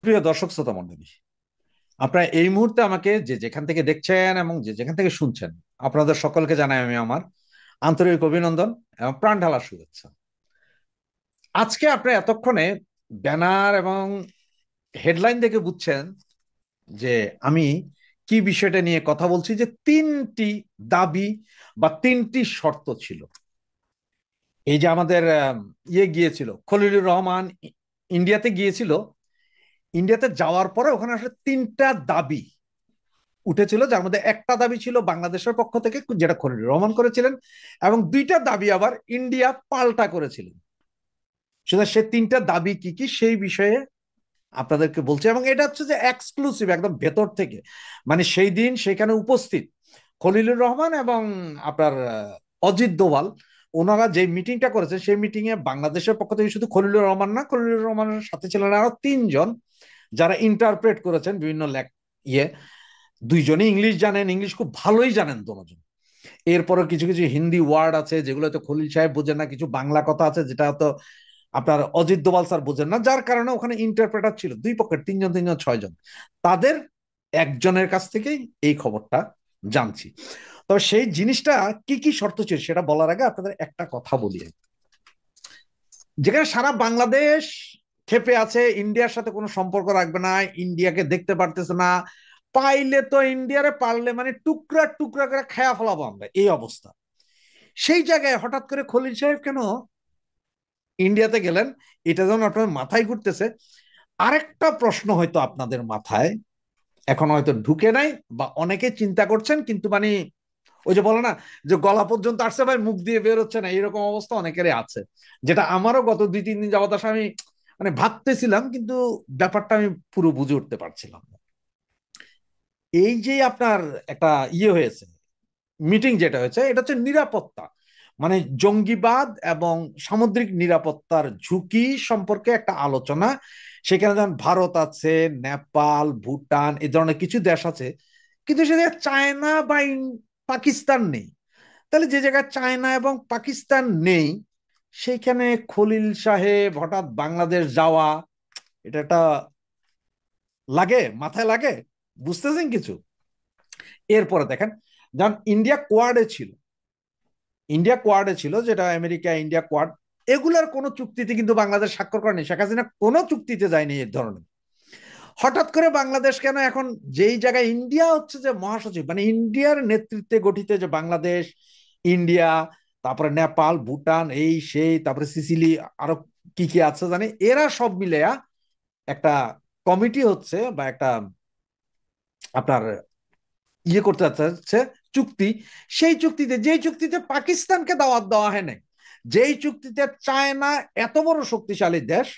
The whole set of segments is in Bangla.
প্রিয় দর্শক শ্রোতা মণ্ডলী, আপনারা এই মুহূর্তে আমাকে যে যেখান থেকে দেখছেন এবং যে যেখান থেকে শুনছেন, আপনাদের সকলকে জানাই আমি আমার আন্তরিক অভিনন্দন এবং প্রাণ ঢালার শুভেচ্ছা। আজকে আপনি এতক্ষণে ব্যানার এবং হেডলাইন দেখে বুঝছেন যে আমি কি বিষয়টা নিয়ে কথা বলছি, যে তিনটি দাবি বা তিনটি শর্ত ছিল। এই যে আমাদের গিয়েছিল খলিলুর রহমান, ইন্ডিয়াতে গিয়েছিল। ইন্ডিয়াতে যাওয়ার পরে ওখানে আসলে তিনটা দাবি উঠেছিল, যার মধ্যে একটা দাবি ছিল বাংলাদেশের পক্ষ থেকে, যেটা খলিলুর রহমান করেছিলেন, এবং দুইটা দাবি আবার ইন্ডিয়া পাল্টা করেছিলেন। সুতরাং সে তিনটা দাবি কি কি সেই বিষয়ে আপনাদেরকে বলছি, এবং এটা হচ্ছে যে এক্সক্লুসিভ, একদম ভেতর থেকে। মানে সেই দিন সেখানে উপস্থিত খলিলুর রহমান এবং আপনার অজিত দোভাল, ওনারা যে মিটিংটা করেছেন সেই মিটিং এ বাংলাদেশের পক্ষ থেকে শুধু খলিলুর রহমান না, খলিলুর রহমানের সাথে ছিলেন আরো তিনজন, যারা ইন্টারপ্রেট করেছেন বিভিন্ন ইয়ে। দুইজনই ইংলিশ জানেন, ইংলিশ খুব ভালোই জানেন দুজন। এরপরও কিছু কিছু হিন্দি ওয়ার্ড আছে যেগুলো তো খলিল সাহেব বোঝেন না, কিছু বাংলা কথা আছে যেটা তো আপনার অজিত দোভাল স্যার বোঝেন না, যার কারণে ওখানে ইন্টারপ্রেটার ছিল দুই পক্ষের, তিনজন তিনজন ছয়জন। তাদের একজনের কাছ থেকেই এই খবরটা জানছি। তবে সেই জিনিসটা কি কি শর্ত ছিল সেটা বলার আগে আপনাদের একটা কথা বলি। যেখানে সারা বাংলাদেশ ক্ষেপে আছে, ইন্ডিয়ার সাথে কোনো সম্পর্ক রাখবে না, ইন্ডিয়াকে দেখতে পারতেছে না, পাইলে তো ইন্ডিয়ারে, পারলে মানে টুকরা টুকরা করে খায়া ফেলাবো আমরা, এই অবস্থা। সেই জায়গায় হঠাৎ করে খলিল সাহেব কেন ইন্ডিয়াতে গেলেন, এটা যেন আপনার মাথায় ঘুরতেছে। আরেকটা প্রশ্ন হয়তো আপনাদের মাথায় এখন হয়তো ঢুকে নাই, বা অনেকে চিন্তা করছেন, কিন্তু মানে ওই যে বলে না যে গলা পর্যন্ত আসছে ভাই, মুখ দিয়ে বের হচ্ছে না, এরকম অবস্থা অনেকেরই আছে। যেটা আমারও গত দুই তিন দিন যাবত আসলে আমি মানে ভাবতেছিলাম, কিন্তু ব্যাপারটা আমি পুরো বুঝে উঠতে পারছিলাম না। এই যে আপনার একটা হয়েছে, মিটিং যেটা হয়েছে, এটা হচ্ছে নিরাপত্তা, মানে জঙ্গিবাদ এবং সামুদ্রিক নিরাপত্তার ঝুঁকি সম্পর্কে একটা আলোচনা। সেখানে যেমন ভারত আছে, নেপাল, ভুটান, এই ধরনের কিছু দেশ আছে, কিন্তু সেখানে চায়না বা পাকিস্তান নেই। তাহলে যে জায়গায় চায়না এবং পাকিস্তান নেই, সেইখানে খলিল সাহেব হঠাৎ বাংলাদেশ যাওয়া, এটা একটা লাগে, মাথায় লাগে? বুঝতেছেন কিছু? এরপরে দেখেন, যেমন ইন্ডিয়া কোয়াডে ছিল, যেটা আমেরিকা ইন্ডিয়া কোয়াড, এগুলার কোনো চুক্তিতে কিন্তু বাংলাদেশ স্বাক্ষর করেনি, শেখ হাসিনা কোনো চুক্তিতে যায়নি এর ধরনের। হঠাৎ করে বাংলাদেশ কেন এখন, যেই জায়গায় ইন্ডিয়া হচ্ছে যে মহাসচিব, মানে ইন্ডিয়ার নেতৃত্বে গঠিত যে বাংলাদেশ, ইন্ডিয়া, তারপরে নেপাল, ভুটান, এই সেই, তারপরে সিসিলি, আরো কি কি আছে জানি, এরা সব মিলে একটা কমিটি হচ্ছে, বা একটা আপনার করতে চাচ্ছে চুক্তি। সেই চুক্তিতে, যেই চুক্তিতে পাকিস্তানকে দাওয়াত দেওয়া হয় নাই, যেই চুক্তিতে চায়না এত বড় শক্তিশালী দেশ,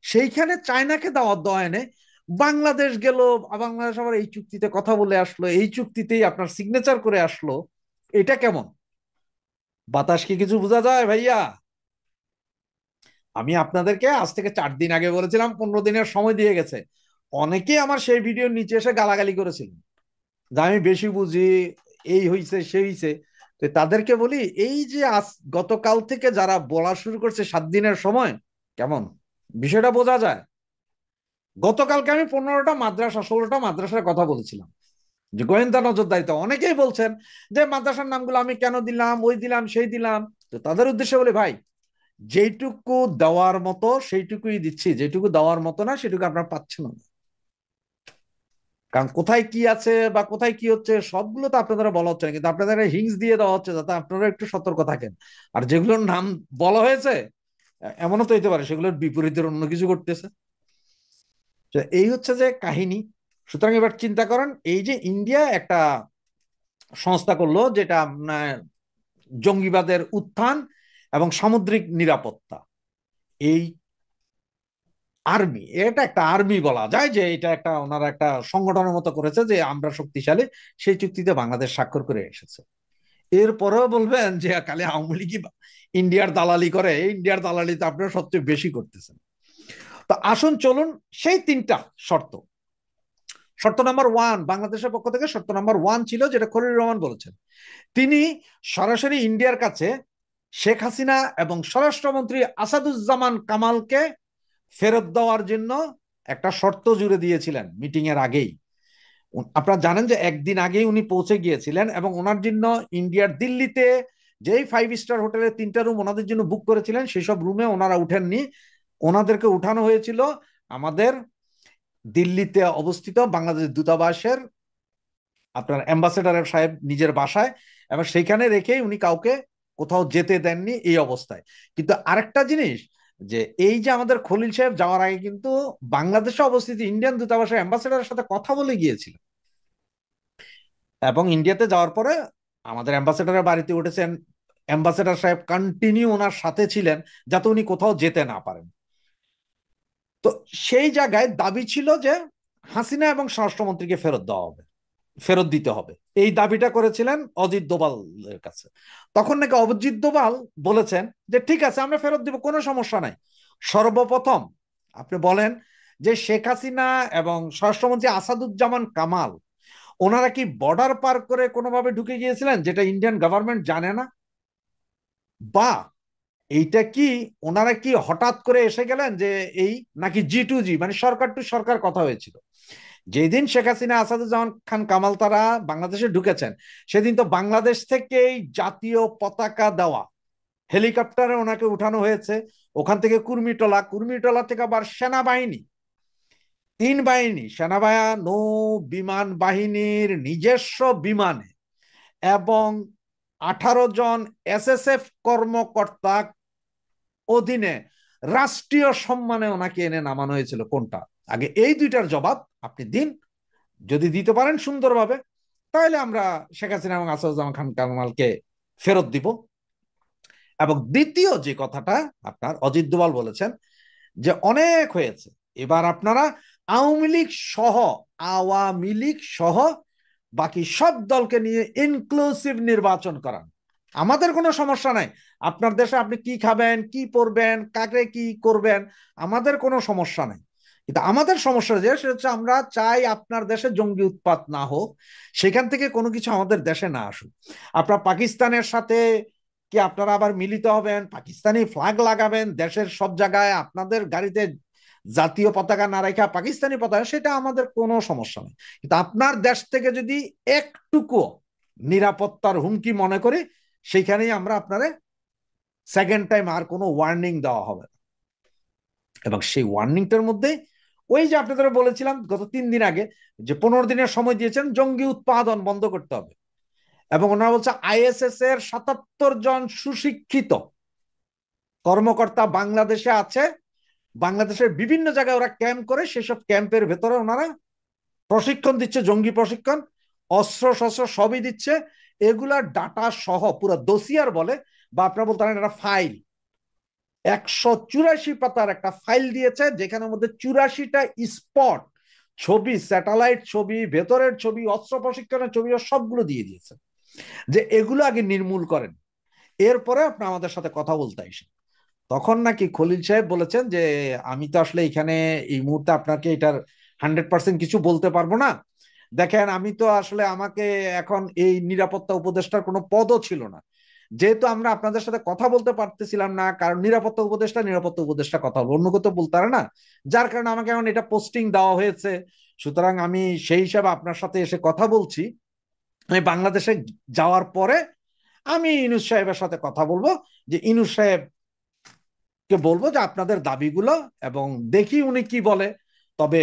সেইখানে চায়নাকে দাওয়াত দেওয়া হয় নাই, বাংলাদেশ গেল। বাংলাদেশ আবার এই চুক্তিতে কথা বলে আসলো, এই চুক্তিতেই আপনার সিগনেচার করে আসলো। এটা কেমন? বাতাস কি কিছু বোঝা যায় ভাইয়া? আমি আপনাদেরকে আজ থেকে 4 দিন আগে বলেছিলাম 15 দিনের সময় দিয়ে গেছে। অনেকেই আমার সেই ভিডিওর নিচে এসে গালাগালি করেছিলেন যে আমি বেশি বুঝি, এই হইছে সেই হইছে। তো তাদেরকে বলি, এই যে আজ গতকাল থেকে যারা বলা শুরু করছে 7 দিনের সময়, কেমন বিষয়টা বোঝা যায়? গতকালকে আমি 15টা মাদ্রাসা, 16টা মাদ্রাসার কথা বলেছিলাম, যে গোয়েন্দা নজরদারিতে অনেকেই বলছেন যে মাদ্রাসার নামগুলো আমি কেন দিলাম, ওই দিলাম সেই দিলাম। তো তাদের উদ্দেশ্যে বলি, ভাই, যেইটুকু দেওয়ার মতো সেইটুকুই দিচ্ছি, যেটুকু দেওয়ার মতো না সেটুকু আপনার পাচ্ছেন না। কারণ কোথায় কি আছে বা কোথায় কি হচ্ছে সবগুলো তো আপনাদের বলা হচ্ছে না, কিন্তু আপনাদের হিংস দিয়ে দেওয়া হচ্ছে যাতে আপনারা একটু সতর্ক থাকেন। আর যেগুলোর নাম বলা হয়েছে, এমনও তো হইতে পারে সেগুলোর বিপরীতের অন্য কিছু করতেছে। তো এই হচ্ছে যে কাহিনী। সুতরাং এবার চিন্তা করেন, এই যে ইন্ডিয়া একটা সংস্থা করলো, যেটা আপনার জঙ্গিবাদের উত্থান এবং সামুদ্রিক নিরাপত্তা, এই আর্মি, এটা একটা আর্মি বলা যায়, যে এটা একটা ওনারা একটা সংগঠনের মতো করেছে যে আমরা শক্তিশালী, সেই চুক্তিতে বাংলাদেশ স্বাক্ষর করে এসেছে। এরপরেও বলবেন যে কালে আওয়ামী লীগ ইন্ডিয়ার দালালি করে, ইন্ডিয়ার দালালি তো আপনারা সবচেয়ে বেশি করতেছেন। তো আসুন চলুন, সেই তিনটা শর্ত। শর্ত নাম্বার ওয়ান, বাংলাদেশের পক্ষ থেকে শর্ত নাম্বার ওয়ান ছিল, যেটা খলিলুর রহমান বলেছেন, তিনি সরাসরি ইন্ডিয়ার কাছে শেখ হাসিনা এবং স্বরাষ্ট্রমন্ত্রী আসাদুজ্জামান কামালকে ফেরত দেওয়ার জন্য একটা শর্ত জুড়ে দিয়েছিলেন মিটিং এর আগেই। আপনারা জানেন যে একদিন আগেই উনি পৌঁছে গিয়েছিলেন এবং ওনার জন্য ইন্ডিয়ার দিল্লিতে যেই 5 স্টার হোটেলে 3টা রুম ওনাদের জন্য বুক করেছিলেন সেসব রুমে ওনারা উঠেননি। ওনাদেরকে উঠানো হয়েছিল আমাদের দিল্লিতে অবস্থিত বাংলাদেশ দূতাবাসের আপনার অ্যাম্বাসেডার সাহেব নিজের বাসায়, এবং সেইখানে রেখেই উনি কাউকে কোথাও যেতে দেননি এই অবস্থায়। কিন্তু আরেকটা জিনিস, যে এই যে আমাদের খলিল সাহেব যাওয়ার আগে কিন্তু বাংলাদেশে অবস্থিত ইন্ডিয়ান দূতাবাসের অ্যাম্বাসেডারের সাথে কথা বলে গিয়েছিল, এবং ইন্ডিয়াতে যাওয়ার পরে আমাদের অ্যাম্বাসেডারের বাড়িতে উঠেছেন। অ্যাম্বাসেডার সাহেব কন্টিনিউ ওনার সাথে ছিলেন যাতে উনি কোথাও যেতে না পারেন। তো সেই জায়গায় দাবি ছিল যে হাসিনা এবং স্বরাষ্ট্রমন্ত্রীকে ফেরত দেওয়া হবে, ফেরত দিতে হবে, এই দাবিটা করেছিলেন অজিত দোভালের কাছে। তখন নাকি অজিত দোভাল বলেছেন যে ঠিক আছে আমরা ফেরত দিব, কোনো সমস্যা নাই। সর্বপ্রথম আপনি বলেন যে শেখ হাসিনা এবং স্বরাষ্ট্রমন্ত্রী আসাদুজ্জামান কামাল ওনারা কি বর্ডার পার করে কোনোভাবে ঢুকে গিয়েছিলেন যেটা ইন্ডিয়ান গভর্নমেন্ট জানে না? বা এইটা কি ওনারা কি হঠাৎ করে এসে গেলেন যে এই, নাকি G2G মানে সরকার টু সরকার কথা হয়েছিল? যেদিন শেখ হাসিনা আসাদুজ্জামান খান কামাল তারা বাংলাদেশে ঢুকেছেন সেদিন তো বাংলাদেশ থেকেই জাতীয় পতাকা দেওয়া হেলিকপ্টারে ওনাকে উঠানো হয়েছে। ওখান থেকে কুর্মিটোলা, কুর্মিটোলা থেকে আবার সেনাবাহিনী, 3 বাহিনী, সেনাবাহিনী, নৌ বিমান বাহিনীর নিজস্ব বিমানে এবং 18 জন SSF কর্মকর্তা অধীনে রাষ্ট্রীয় সম্মানে ওনাকে এনে নামানো হয়েছিল। কোনটা আগে? এই দুইটার জবাব আপনি দিন। যদি দিতে পারেন সুন্দরভাবে, তাহলে আমরা শেখ হাসিনা এবং আসাদুজ্জামান খান কামালকে ফেরত দিব। এবং দ্বিতীয় যে কথাটা আপনার অজিত দোভাল বলেছেন যে অনেক হয়েছে, এবার আপনারা আওয়ামী লীগ সহ বাকি সব দলকে নিয়ে ইনক্লুসিভ নির্বাচন করান, আমাদের কোনো সমস্যা নাই। আপনার দেশে আপনি কি খাবেন, কি পরবেন, কাকে কি করবেন, আমাদের কোনো সমস্যা নাই। কিন্তু আমাদের সমস্যা যে সেটা হচ্ছে আমরা চাই আপনার দেশে জঙ্গি উৎপাত না হোক, সেখান থেকে কোনো কিছু আমাদের দেশে না আসুক। আপনার পাকিস্তানের সাথে কি আপনারা আবার মিলিত হবেন, পাকিস্তানি ফ্ল্যাগ লাগাবেন দেশের সব জায়গায়, আপনাদের গাড়িতে জাতীয় পতাকা না রাখা পাকিস্তানি পতাকা, সেটা আমাদের কোনো সমস্যা নেই। কিন্তু আপনার দেশ থেকে যদি একটুকু নিরাপত্তার হুমকি মনে করে, সেইখানেই আমরা আপনারে সেকেন্ড টাইম আর কোনো ওয়ার্নিং দেওয়া হবে। এবং সেই ওয়ার্নিংটার মধ্যে ওই যে আপনাদের বলেছিলাম গত 3 দিন আগে যে 15 দিনের সময় দিয়েছেন জঙ্গি উৎপাদন বন্ধ করতে হবে। এবং ওনারা বলছে ISS এর 77 জন সুশিক্ষিত কর্মকর্তা বাংলাদেশে আছে, বাংলাদেশের বিভিন্ন জায়গায় ওরা ক্যাম্প করে, সেসব ক্যাম্পের ভেতরে ওনারা প্রশিক্ষণ দিচ্ছে, জঙ্গি প্রশিক্ষণ, অস্ত্র শস্ত্র সবই দিচ্ছে। এগুলার ডাটা সহ পুরো দোসিয়ার বলে, বা আপনারা বলতে পারেন একটা ফাইল, 184 পাতার একটা ফাইল দিয়েছে যেখানের মধ্যে 84টা স্পট ছবি, স্যাটেলাইট ছবি, ভেতরের ছবি, অস্ত্র প্রশিক্ষণের ছবি সবগুলো দিয়ে দিয়েছে যে এগুলো আগে নির্মূল করেন, এরপরে আপনি আমাদের সাথে কথা বলতে আসেন। তখন নাকি খলিল সাহেব বলেছেন যে আমি তো আসলে এখানে এই মুহূর্তে আপনাকে এটার 100% কিছু বলতে পারবো না। দেখেন আমি তো আসলে, আমাকে এখন এই নিরাপত্তা উপদেষ্টার কোনো পদও ছিল না, যেহেতু আমরা আপনাদের সাথে কথা বলতে পারতেছিলাম না, কারণ নিরাপত্তা উপদেষ্টা কথা বলবো, অন্য কোথাও বলতে পারে না, যার কারণে আমাকে এখন এটা পোস্টিং দেওয়া হয়েছে। সুতরাং আমি সেই হিসাবে আপনার সাথে এসে কথা বলছি। আমি বাংলাদেশে যাওয়ার পরে আমি ইনুস সাহেবের সাথে কথা বলবো, যে ইনুস সাহেব কে বলবো যে আপনাদের দাবিগুলো, এবং দেখি উনি কি বলে। তবে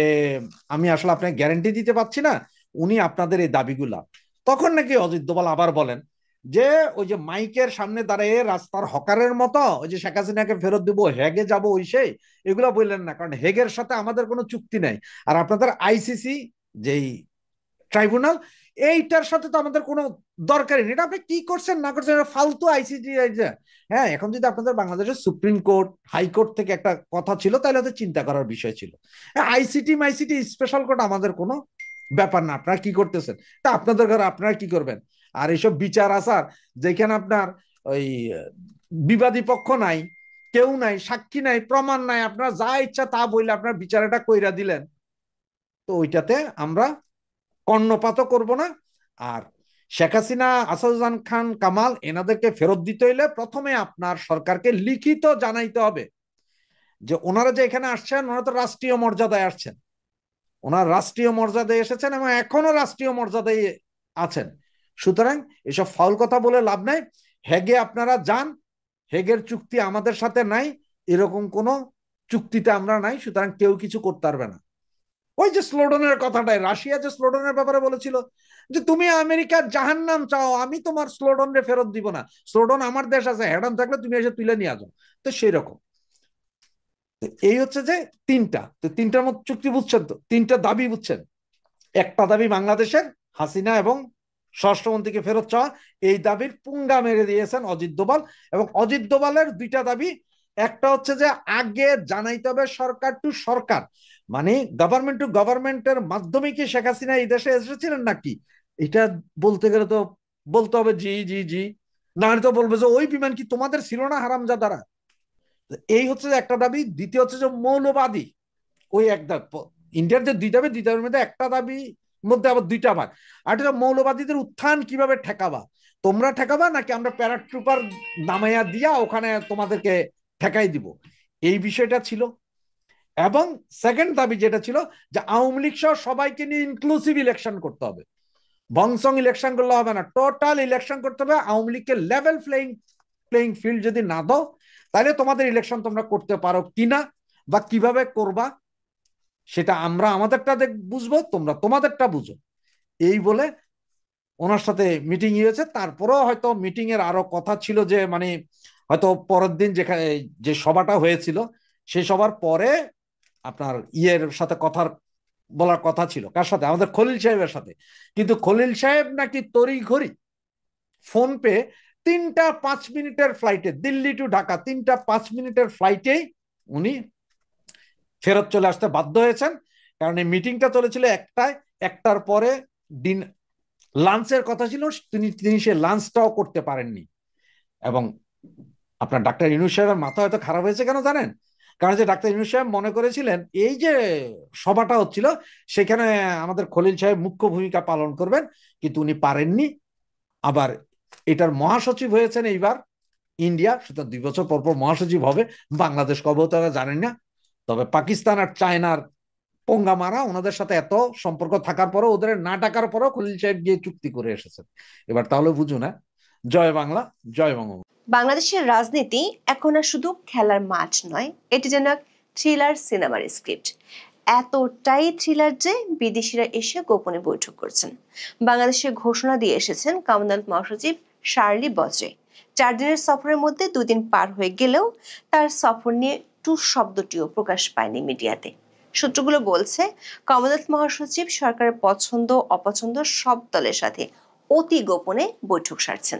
আমি আসলে আপনাকে গ্যারান্টি দিতে পারছি না উনি আপনাদের এই দাবিগুলা। তখন নাকি অজিত দোভাল আবার বলেন যে ওই যে মাইকের সামনে দাঁড়িয়ে রাস্তার হকারের মতো ওই যে শেখ হাসিনাকে ফেরত দিব, হেগে যাব, ওই সেই এগুলো বললেন না, কারণ হেগের সাথে আমাদের কোনো চুক্তি নাই। আর আপনাদের ICC যেই ট্রাইব্যুনাল, এইটার সাথে তো আমাদের কোনো দরকারই নেই। এটা আপনি কি করছেন না করছেন, ফালতু ICC। হ্যাঁ, এখন যদি আপনাদের বাংলাদেশের সুপ্রিম কোর্ট, হাইকোর্ট থেকে একটা কথা ছিল তাহলে হয়তো চিন্তা করার বিষয় ছিল। ICT স্পেশাল কোর্ট আমাদের কোনো ব্যাপার না। আপনারা কি করতেছেন তা আপনাদের ঘরে আপনারা কি করবেন। আর এইসব বিচার আচার যেখানে আপনার ওই বিবাদী পক্ষ নাই, কেউ নাই, সাক্ষী নাই, প্রমাণ নাই, আপনারা যা ইচ্ছা তা বললে আপনার বিচারটা কইরা দিলেন, তো ওইটাতে আমরা কর্ণপাতও করব না। আর শেখ হাসিনা, আসাদুজ্জামান খান কামাল এনাদেরকে ফেরত দিতে হইলে প্রথমে আপনার সরকারকে লিখিত জানাইতে হবে যে ওনারা যে এখানে আসছেন, ওনারা তো রাষ্ট্রীয় মর্যাদায় আসছেন, ওনার রাষ্ট্রীয় মর্যাদায় এসেছেন এবং এখনো রাষ্ট্রীয় মর্যাদায় আছেন। সুতরাং এসব ফাউল কথা বলে লাভ নাই। হেগে আপনারা যান, হেগের চুক্তি আমাদের সাথে নাই, এরকম কোন চুক্তিতে আমরা নাই, সুতরাং কেউ কিছু করতে পারবে না। ওই যে স্লোডনের কথাটাই, রাশিয়া যে স্লোডনের ব্যাপারে বলেছিল যে তুমি আমেরিকার জাহান্নাম চাও, আমি তোমার স্লোডন রে ফেরত দিব না, স্লোডন আমার দেশ আছে, হ্যাডন থাকলে তুমি এসে তুলে নিয়ে আসো। তো সেই রকম এই হচ্ছে যে তিনটার মতো চুক্তি বুঝছেন, তো তিনটা দাবি বুঝছেন। একটা দাবি বাংলাদেশের হাসিনা এবং স্বরাষ্ট্রমন্ত্রীকে ফেরত চাওয়া, এই দাবির পুঙ্গা মেরে দিয়েছেন অজিত দোভাল। এবং অজিত দোভালের দুইটা দাবি, একটা হচ্ছে যে আগে জানাইতে হবে সরকার টু সরকার, মানে গভর্নমেন্ট টু গভর্নমেন্টের মাধ্যমে কি শেখ হাসিনা এই দেশে এসেছিলেন নাকি, এটা বলতে গেলে তো বলতে হবে জি জি জি, না হলে তো বলবে যে ওই বিমান কি তোমাদের ছিল না হারামজাদারা। এই হচ্ছে যে একটা দাবি। দ্বিতীয় হচ্ছে যে মৌলবাদী, ওই এক ইন্ডিয়ার যে দুই দাবি, দুই দাবির মধ্যে একটা দাবি মধ্যে আবার দুইটা ভাগ। আর এটা মৌলবাদীদের উত্থান কিভাবে ঠেকাবা, তোমরা ঠেকাবা নাকি আমরা প্যারাট্রুপার নামাইয়া দিয়া ওখানে তোমাদেরকে ঠেকাই দিব, এই বিষয়টা ছিল। এবং সেকেন্ড দাবি যেটা ছিল যে আওয়ামী লীগ সহ সবাইকে নিয়ে ইনক্লুসিভ ইলেকশন করতে হবে, বংসং ইলেকশন করলে হবে না, টোটাল ইলেকশন করতে হবে। আওয়ামী লীগকে লেভেল প্লেইং ফিল্ড যদি না দাও, তাহলে তোমাদের ইলেকশন তোমরা করতে পারো কিনা বা কিভাবে করবা সেটা আমরা আমাদেরটা বুঝবো, তোমরা তোমাদেরটা বুঝো, এই বলে ওনার সাথে মিটিং হয়েছে। তারপরেও হয়তো মিটিং এর আরো কথা ছিল, যে মানে হয়তো পরের দিন যেখানে যে সভাটা হয়েছিল সেই সভার পরে আপনার ইয়ের সাথে কথার বলার কথা ছিল, কার সাথে, আমাদের খলিল সাহেবের সাথে। কিন্তু খলিল সাহেব নাকি তড়ি ঘড়ি ফোন পে 3টা 5 মিনিটের ফ্লাইটে, দিল্লি টু ঢাকা 3টা 5 মিনিটের ফ্লাইটেই উনি ফেরত চলে আসতে বাধ্য হয়েছেন। কারণ এই মিটিংটা চলেছিল একটার পরে দিন লাঞ্চের কথা ছিল, তিনি সে লাঞ্চটাও করতে পারেননি। এবং আপনার ডাক্তার ইউনূস সাহেবের মাথা হয়তো খারাপ হয়েছে কেন জানেন, কারণ যে ডাক্তার ইউনূস সাহেব মনে করেছিলেন এই যে সভাটা হচ্ছিল সেখানে আমাদের খলিল সাহেব মুখ্য ভূমিকা পালন করবেন, কিন্তু উনি পারেননি। আবার এটার মহাসচিব হয়েছেন এইবার ইন্ডিয়া, সুতরাং 2 বছর পর পর মহাসচিব হবে, বাংলাদেশ কবে তারা জানেন না। তবে পাকিস্তান আর চায়নার পঙ্গা মারা, ওনাদের সাথে এত সম্পর্ক থাকার পরও, ওদের না ডাকার পরও খলিল সাহেব গিয়ে চুক্তি করে এসেছেন। এবার তাহলে বুঝুন, হ্যাঁ, জয় বাংলা, জয় বঙ্গবন্ধু। বাংলাদেশের রাজনীতি এখন আর শুধু খেলার মাঠ নয়, এটি যেন এক থ্রিলার সিনেমার স্ক্রিপ্ট। এতটাই থ্রিলার যে বিদেশিরা এসে গোপনে বৈঠক করছেন। বাংলাদেশে ঘোষণা দিয়ে এসেছেন কমনওয়েলথ মহাসচিব শার্লি বচে। 4 দিনের সফরের মধ্যে 2 দিন পার হয়ে গেলেও তার সফর নিয়ে টু শব্দটিও প্রকাশ পায়নি মিডিয়াতে। সূত্রগুলো বলছে কমনওয়েলথ মহাসচিব সরকারের পছন্দ অপছন্দ সব দলের সাথে অতি গোপনে বৈঠক সারছেন।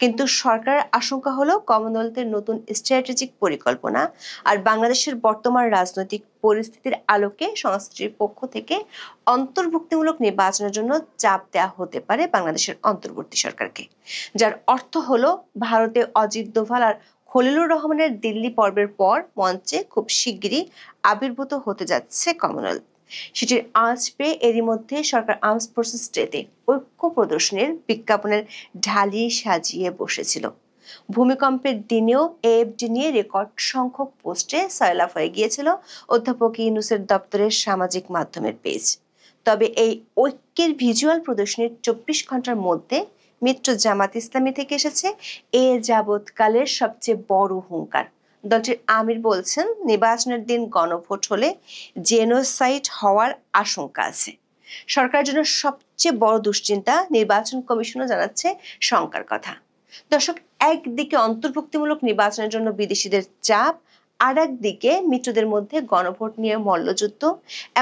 কিন্তু সরকারের আশঙ্কা হলো কমনওয়েলথের নতুন স্ট্র্যাটেজিক পরিকল্পনা আর বাংলাদেশের বর্তমান রাজনৈতিক পরিস্থিতির আলোকে সংস্থাটির পক্ষ থেকে অন্তর্ভুক্তিমূলক নির্বাচনের জন্য চাপ দেওয়া হতে পারে বাংলাদেশের অন্তর্বর্তী সরকারকে, যার অর্থ হলো ভারতে অজিত দোভাল আর খলিলুর রহমানের দিল্লি পর্বের পর মঞ্চে খুব শিগগিরই আবির্ভূত হতে যাচ্ছে কমনওয়েলথ। সেটির আঁচ পেয়ে এরই মধ্যে সরকার আর্মস ফোর্সেস ডেতে ঐক্য প্রদর্শনের বিজ্ঞাপনের ঢালি সাজিয়ে বসেছিল। ভূমিকম্পের দিনেও এএফডি নিয়ে রেকর্ড সংখ্যক পোস্টে সয়লাভ হয়ে গিয়েছিল অধ্যাপক ইউনূসের দপ্তরের সামাজিক মাধ্যমের পেজ। তবে এই ঐক্যের ভিজুয়াল প্রদর্শনীর 24 ঘন্টার মধ্যে মিত্র জামাত ইসলামী থেকে এসেছে এ যাবৎকালের সবচেয়ে বড় হুঙ্কার। দলটির আমির বলছেন নির্বাচনের দিন গণভোট হলে জেনোসাইড হওয়ার আশঙ্কা আছে। সরকারের জন্য সবচেয়ে বড় দুশ্চিন্তা, নির্বাচন কমিশনও জানাচ্ছে শঙ্কার কথা। দর্শক, একদিকে অন্তর্ভুক্তিমূলক নির্বাচনের জন্য বিদেশিদের চাপ, আর একদিকে মিত্রদের মধ্যে গণভোট নিয়ে মল্লযুদ্ধ।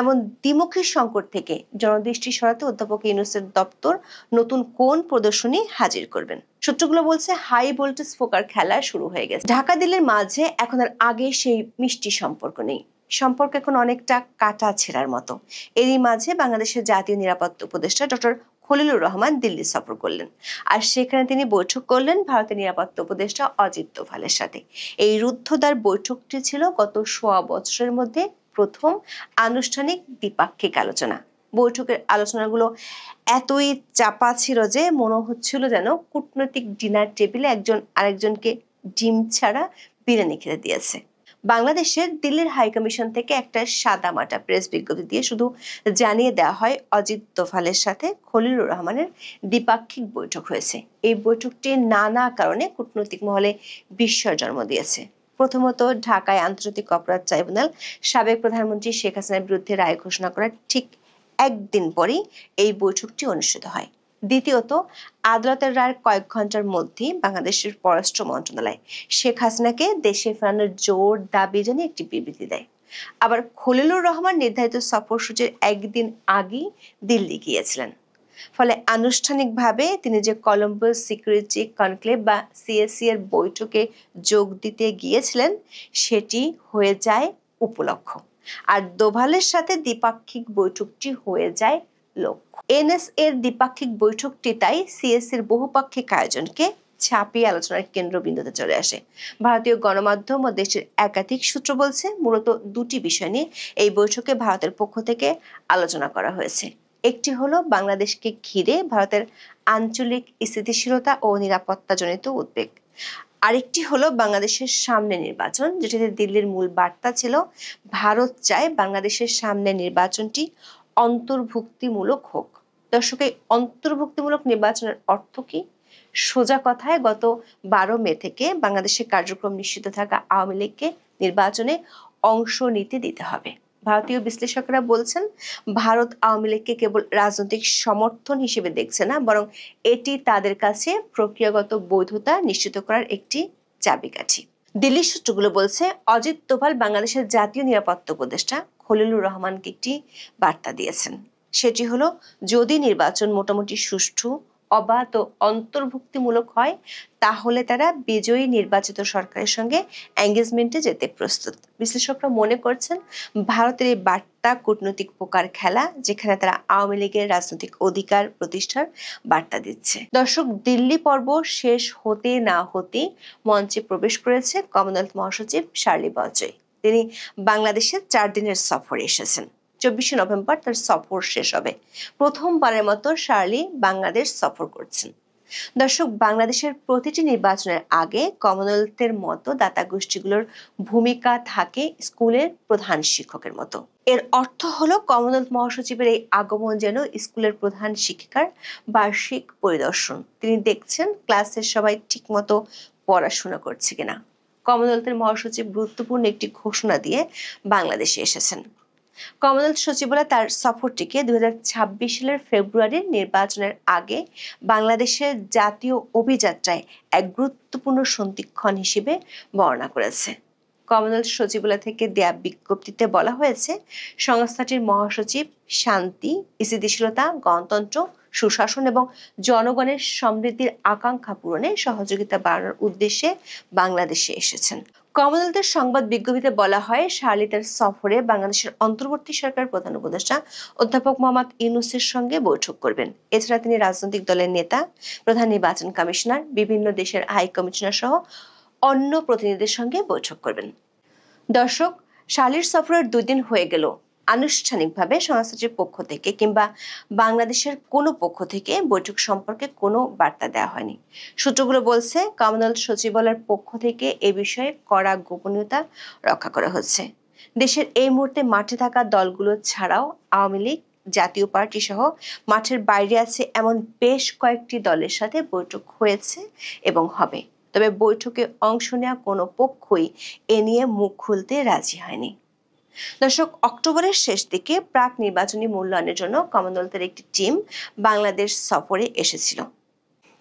এমন দ্বিমুখী সংকট থেকে জনদৃষ্টি সরাতে অধ্যাপক ইউনূসের দপ্তর নতুন কোন প্রদর্শনী হাজির করবেন। সূত্রগুলো বলছে হাই ভোল্টেজ ফোকার খেলা শুরু হয়ে গেছে। ঢাকা দিল্লির মাঝে এখন আর আগে সেই মিষ্টি সম্পর্ক নেই, সম্পর্ক এখন অনেকটা কাটা ছেঁড়ার মতো। এরই মাঝে বাংলাদেশের জাতীয় নিরাপত্তা উপদেষ্টা ডক্টর খলিলুর রহমান দিল্লি সফর করলেন, আর সেখানে তিনি বৈঠক করলেন ভারতের নিরাপত্তা উপদেষ্টা অজিত দোভালের সাথে। এই রুদ্ধদ্বার বৈঠকটি ছিল গত 1.25 বছরের মধ্যে প্রথম আনুষ্ঠানিক দ্বিপাক্ষিক আলোচনা। বৈঠকের আলোচনাগুলো এতই চাপা ছিল যে মনে হচ্ছিল যেন কূটনৈতিক ডিনার টেবিলে একজন আরেকজনকে ডিম ছাড়া বিরিয়ানি খেতে দিয়েছে। বাংলাদেশের দিল্লির হাইকমিশন থেকে একটা সাদামাটা প্রেস বিজ্ঞপ্তি দিয়ে শুধু জানিয়ে দেওয়া হয় অজিত দোভালের সাথে খলিলুর রহমানের দ্বিপাক্ষিক বৈঠক হয়েছে। এই বৈঠকটি নানা কারণে কূটনৈতিক মহলে বিস্ময়ের জন্ম দিয়েছে। প্রথমত, ঢাকায় আন্তর্জাতিক অপরাধ ট্রাইব্যুনাল সাবেক প্রধানমন্ত্রী শেখ হাসিনার বিরুদ্ধে রায় ঘোষণা করার ঠিক একদিন পরেই এই বৈঠকটি অনুষ্ঠিত হয়। দ্বিতীয়ত, আদালতের রায়ের কয়েক ঘন্টার মধ্যেই বাংলাদেশের পররাষ্ট্র মন্ত্রণালয় শেখ হাসিনাকে দেশে ফেরানোর জোর দাবি জানিয়ে একটি বিবৃতি দেয়। আবার খলিলুর রহমান নির্ধারিত সফরসূচির একদিন আগেই দিল্লি গিয়েছিলেন। ফলে আনুষ্ঠানিকভাবে তিনি যে কলম্বো সিকিউরিটি কনক্লেভ বা সিএসসি এর বৈঠকে যোগ দিতে গিয়েছিলেন সেটি হয়ে যায় উপলক্ষ, আর দোভালের সাথে দ্বিপাক্ষিক বৈঠকটি হয়ে যায় লক্ষ্য। এনএসএ এর দ্বিপাক্ষিক বৈঠকটি তাই সিএসসির বহুপাক্ষিক আয়োজনকে ছাপিয়ে আলোচনার কেন্দ্রবিন্দুতে চলে আসে। ভারতীয় গণমাধ্যম ও দেশের একাধিক সূত্র বলছে মূলত দুটি বিষয় নিয়ে এই বৈঠকে ভারতের পক্ষ থেকে আলোচনা করা হয়েছে। একটি হলো বাংলাদেশকে ঘিরে ভারতের আঞ্চলিক স্থিতিশীলতা ও নিরাপত্তাজনিত উদ্বেগ। আরেকটি হলো বাংলাদেশের সামনে নির্বাচন, যেটিতে দিল্লির মূল বার্তা ছিল ভারত চায় বাংলাদেশের সামনে নির্বাচনটি অন্তর্ভুক্তিমূলক হোক। দর্শক, এই অন্তর্ভুক্তিমূলক নির্বাচনের অর্থ কি? সোজা কথায় গত 12 মে থেকে বাংলাদেশের কার্যক্রম নিষিদ্ধ থাকা আওয়ামী লীগকে নির্বাচনে অংশ নিতে দিতে হবে। ভারতীয় বিশ্লেষকরা বলছেন ভারত আওয়ামী লীগকে কেবল রাজনৈতিক সমর্থন হিসেবে দেখছে না, বরং এটি তাদের কাছে প্রক্রিয়াগত বৈধতা নিশ্চিত করার একটি চাবিকাঠি। দিল্লি সূত্রগুলো বলছে অজিত দোভাল বাংলাদেশের জাতীয় নিরাপত্তা উপদেষ্টা খলিলুর রহমানকে একটি বার্তা দিয়েছেন। সেটি হলো, যদি নির্বাচন মোটামুটি সুষ্ঠু, অবাধ ও অন্তর্ভুক্তিমূলক হয় তাহলে তারা বিজয়ী নির্বাচিত সরকারের সঙ্গে এঙ্গেজমেন্টে যেতে প্রস্তুত। বিশ্লেষকরা মনে করছেন ভারতের এই বার্তা কূটনৈতিক পোকার খেলা, যেখানে তারা আওয়ামী লীগের রাজনৈতিক অধিকার প্রতিষ্ঠার বার্তা দিচ্ছে। দর্শক, দিল্লি পর্ব শেষ হতে না হতে মঞ্চে প্রবেশ করেছে কমনওয়েলথ মহাসচিব শার্লি বলজয়। তিনি বাংলাদেশে 4 দিনের সফরে এসেছেন। 24শে নভেম্বর তার সফর শেষ হবে। প্রথমবারের মতো শার্লি বাংলাদেশ সফর করছেন। দর্শক, বাংলাদেশের প্রতিটি নির্বাচনের আগে কমনওয়েলথের মতো দাতা গোষ্ঠীগুলোর ভূমিকা থাকে স্কুলের প্রধান শিক্ষকের মতো। এর অর্থ হলো কমনওয়েলথ মহাসচিবের এই আগমন যেন স্কুলের প্রধান শিক্ষিকার বার্ষিক পরিদর্শন। তিনি দেখছেন ক্লাসের সবাই ঠিকমতো পড়াশোনা করছে কিনা। কমনওয়েলথের মহাসচিব গুরুত্বপূর্ণ একটি ঘোষণা দিয়ে বাংলাদেশে এসেছেন। কমনওয়েলথ সচিবালয় তার সফরটিকে 2026 সালের ফেব্রুয়ারির নির্বাচনের আগে বাংলাদেশের জাতীয় অভিযাত্রায় এক গুরুত্বপূর্ণ সন্ধিক্ষণ হিসেবে বর্ণনা করেছে। কমনওয়েলথ সচিবালয় থেকে দেয়া বিজ্ঞপ্তিতে বলা হয়েছে, সংস্থাটির মহাসচিব শান্তি, স্থিতিশীলতা, গণতন্ত্র, সুশাসন এবং জনগণের সমৃদ্ধির আকাঙ্ক্ষা পূরণে সহযোগিতা বাড়ানোর উদ্দেশ্যে বাংলাদেশে এসেছেন। কমনওয়েলথের সংবাদ বিজ্ঞপ্তিতে বলা হয়, শার্লি তার সফরে বাংলাদেশের অন্তর্বর্তী সরকারের প্রধান উপদেষ্টা অধ্যাপক মোহাম্মদ ইউনূসের সঙ্গে বৈঠক করবেন। এছাড়া তিনি রাজনৈতিক দলের নেতা, প্রধান নির্বাচন কমিশনার, বিভিন্ন দেশের হাই কমিশনার সহ অন্য প্রতিনিধিদের সঙ্গে বৈঠক করবেন। দর্শক, শার্লির সফরের 2 দিন হয়ে গেল আনুষ্ঠানিকভাবে সংস্থাটির পক্ষ থেকে কিংবা বাংলাদেশের কোনো পক্ষ থেকে বৈঠক সম্পর্কে কোনো বার্তা দেওয়া হয়নি। সূত্রগুলো বলছে কমনওয়েলথ সচিবালয়ের পক্ষ থেকে এ বিষয়ে কড়া গোপনীয়তা রক্ষা করা হচ্ছে। দেশের এই মুহূর্তে মাঠে থাকা দলগুলো ছাড়াও আওয়ামী লীগ, জাতীয় পার্টি সহ মাঠের বাইরে আছে এমন বেশ কয়েকটি দলের সাথে বৈঠক হয়েছে এবং হবে। তবে বৈঠকে অংশ নেওয়া কোনো পক্ষই এ নিয়ে মুখ খুলতে রাজি হয়নি। দর্শক, অক্টোবরের শেষ দিকে প্রাক নির্বাচনী মূল্যায়নের জন্য কমনওয়েলথের একটি টিম বাংলাদেশ সফরে এসেছিল।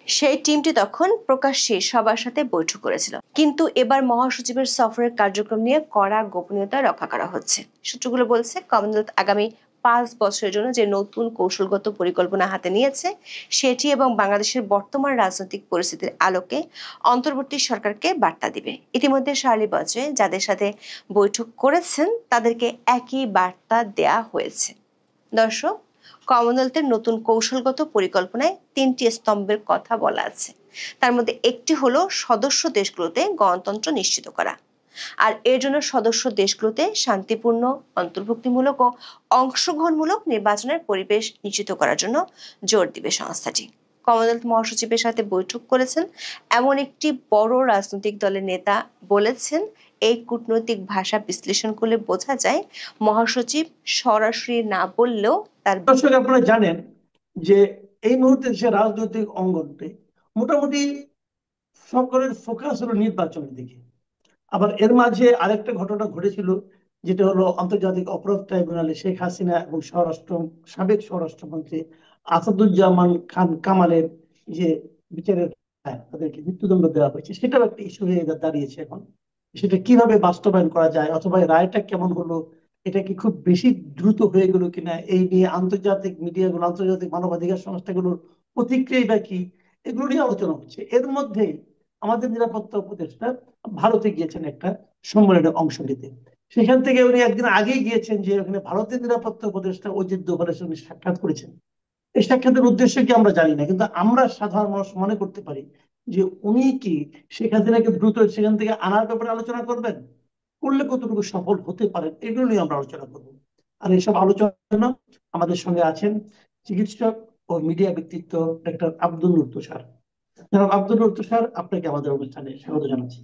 সেই টিমটি তখন প্রকাশ্যে সবার সাথে বৈঠক করেছিল, কিন্তু এবার মহাসচিবের সফরের কার্যক্রম নিয়ে কড়া গোপনীয়তা রক্ষা করা হচ্ছে। সূত্রগুলো বলছে কমনওয়েলথ আগামী 5 বছরের জন্য যে নতুন কৌশলগত পরিকল্পনা হাতে নিয়েছে সেটি এবং বাংলাদেশের বর্তমান রাজনৈতিক পরিস্থিতির আলোকে অন্তর্বর্তী সরকারকে বার্তা দিবে। ইতিমধ্যে শার্লি বলজয় যাদের সাথে বৈঠক করেছেন তাদেরকে একই বার্তা দেয়া হয়েছে। দর্শক, কমনওয়েলথের নতুন কৌশলগত পরিকল্পনায় 3টি স্তম্ভের কথা বলা আছে। তার মধ্যে একটি হলো সদস্য দেশগুলোতে গণতন্ত্র নিশ্চিত করা, আর এর জন্য সদস্য দেশগুলোতে শান্তিপূর্ণ, অন্তর্ভুক্তিমূলক ও অংশগ্রহণমূলক নির্বাচনের পরিবেশ নিশ্চিত করার জন্য জোর দিবে সংস্থাটি। কমনওয়েলথ মহাসচিবের সাথে বৈঠক করেছেন এমন একটি বড় রাজনৈতিক দলের নেতা বলেছেন, এই কূটনৈতিক ভাষা বিশ্লেষণ করলে বোঝা যায় মহাসচিব সরাসরি না বললেও তার দর্শক, আপনারা জানেন যে এই মুহূর্তে সে রাজনৈতিক অঙ্গনে মোটামুটি সকলের ফোকাস হলো নির্বাচনের দিকে। আবার এর মাঝে আরেকটা ঘটনা ঘটেছিল, যেটা হলো আন্তর্জাতিক অপরাধ ট্রাইব্যুনালে শেখ হাসিনা এবং সাবেক স্বরাষ্ট্রমন্ত্রী আসাদুজ্জামান খান কামালের যে বিচারের রায়, তাদেরকে মৃত্যুদণ্ড দেওয়া হয়েছে, সেটাও একটা ইস্যু হয়ে দাঁড়িয়েছে এখন। সেটা কিভাবে বাস্তবায়ন করা যায়, অথবা এই রায়টা কেমন হলো, এটা কি খুব বেশি দ্রুত হয়ে গেল কিনা, এই নিয়ে আন্তর্জাতিক মিডিয়াগুলো, আন্তর্জাতিক মানবাধিকার সংস্থাগুলোর প্রতিক্রিয়া বা কি, এগুলো নিয়ে আলোচনা হচ্ছে। এর মধ্যে আমাদের নিরাপত্তা উপদেষ্টা ভারতে গিয়েছেন একটা সম্মেলনে অংশ নিতে। সেখান থেকে উনি একদিন আগেই গিয়েছেন যে ওখানে ভারতের নিরাপত্তা উপদেষ্টা অজিত দোভালের সঙ্গে সাক্ষাৎ করেছেন। এই সাক্ষাতের উদ্দেশ্য কি আমরা জানি না, কিন্তু আমরা সাধারণ মানুষ মনে করতে পারি যে উনি কি শেখ হাসিনাকে দ্রুত সেখান থেকে আনার ব্যাপারে আলোচনা করবেন, করলে কতটুকু সফল হতে পারেন, এগুলো নিয়ে আমরা আলোচনা করব। আর এইসব আলোচনা আমাদের সঙ্গে আছেন চিকিৎসক ও মিডিয়া ব্যক্তিত্ব ডক্টর আব্দুল নূর তুষার। জনাব আব্দুল নূর তুষার, আপনাকে আমাদের অনুষ্ঠানে স্বাগত জানাচ্ছি।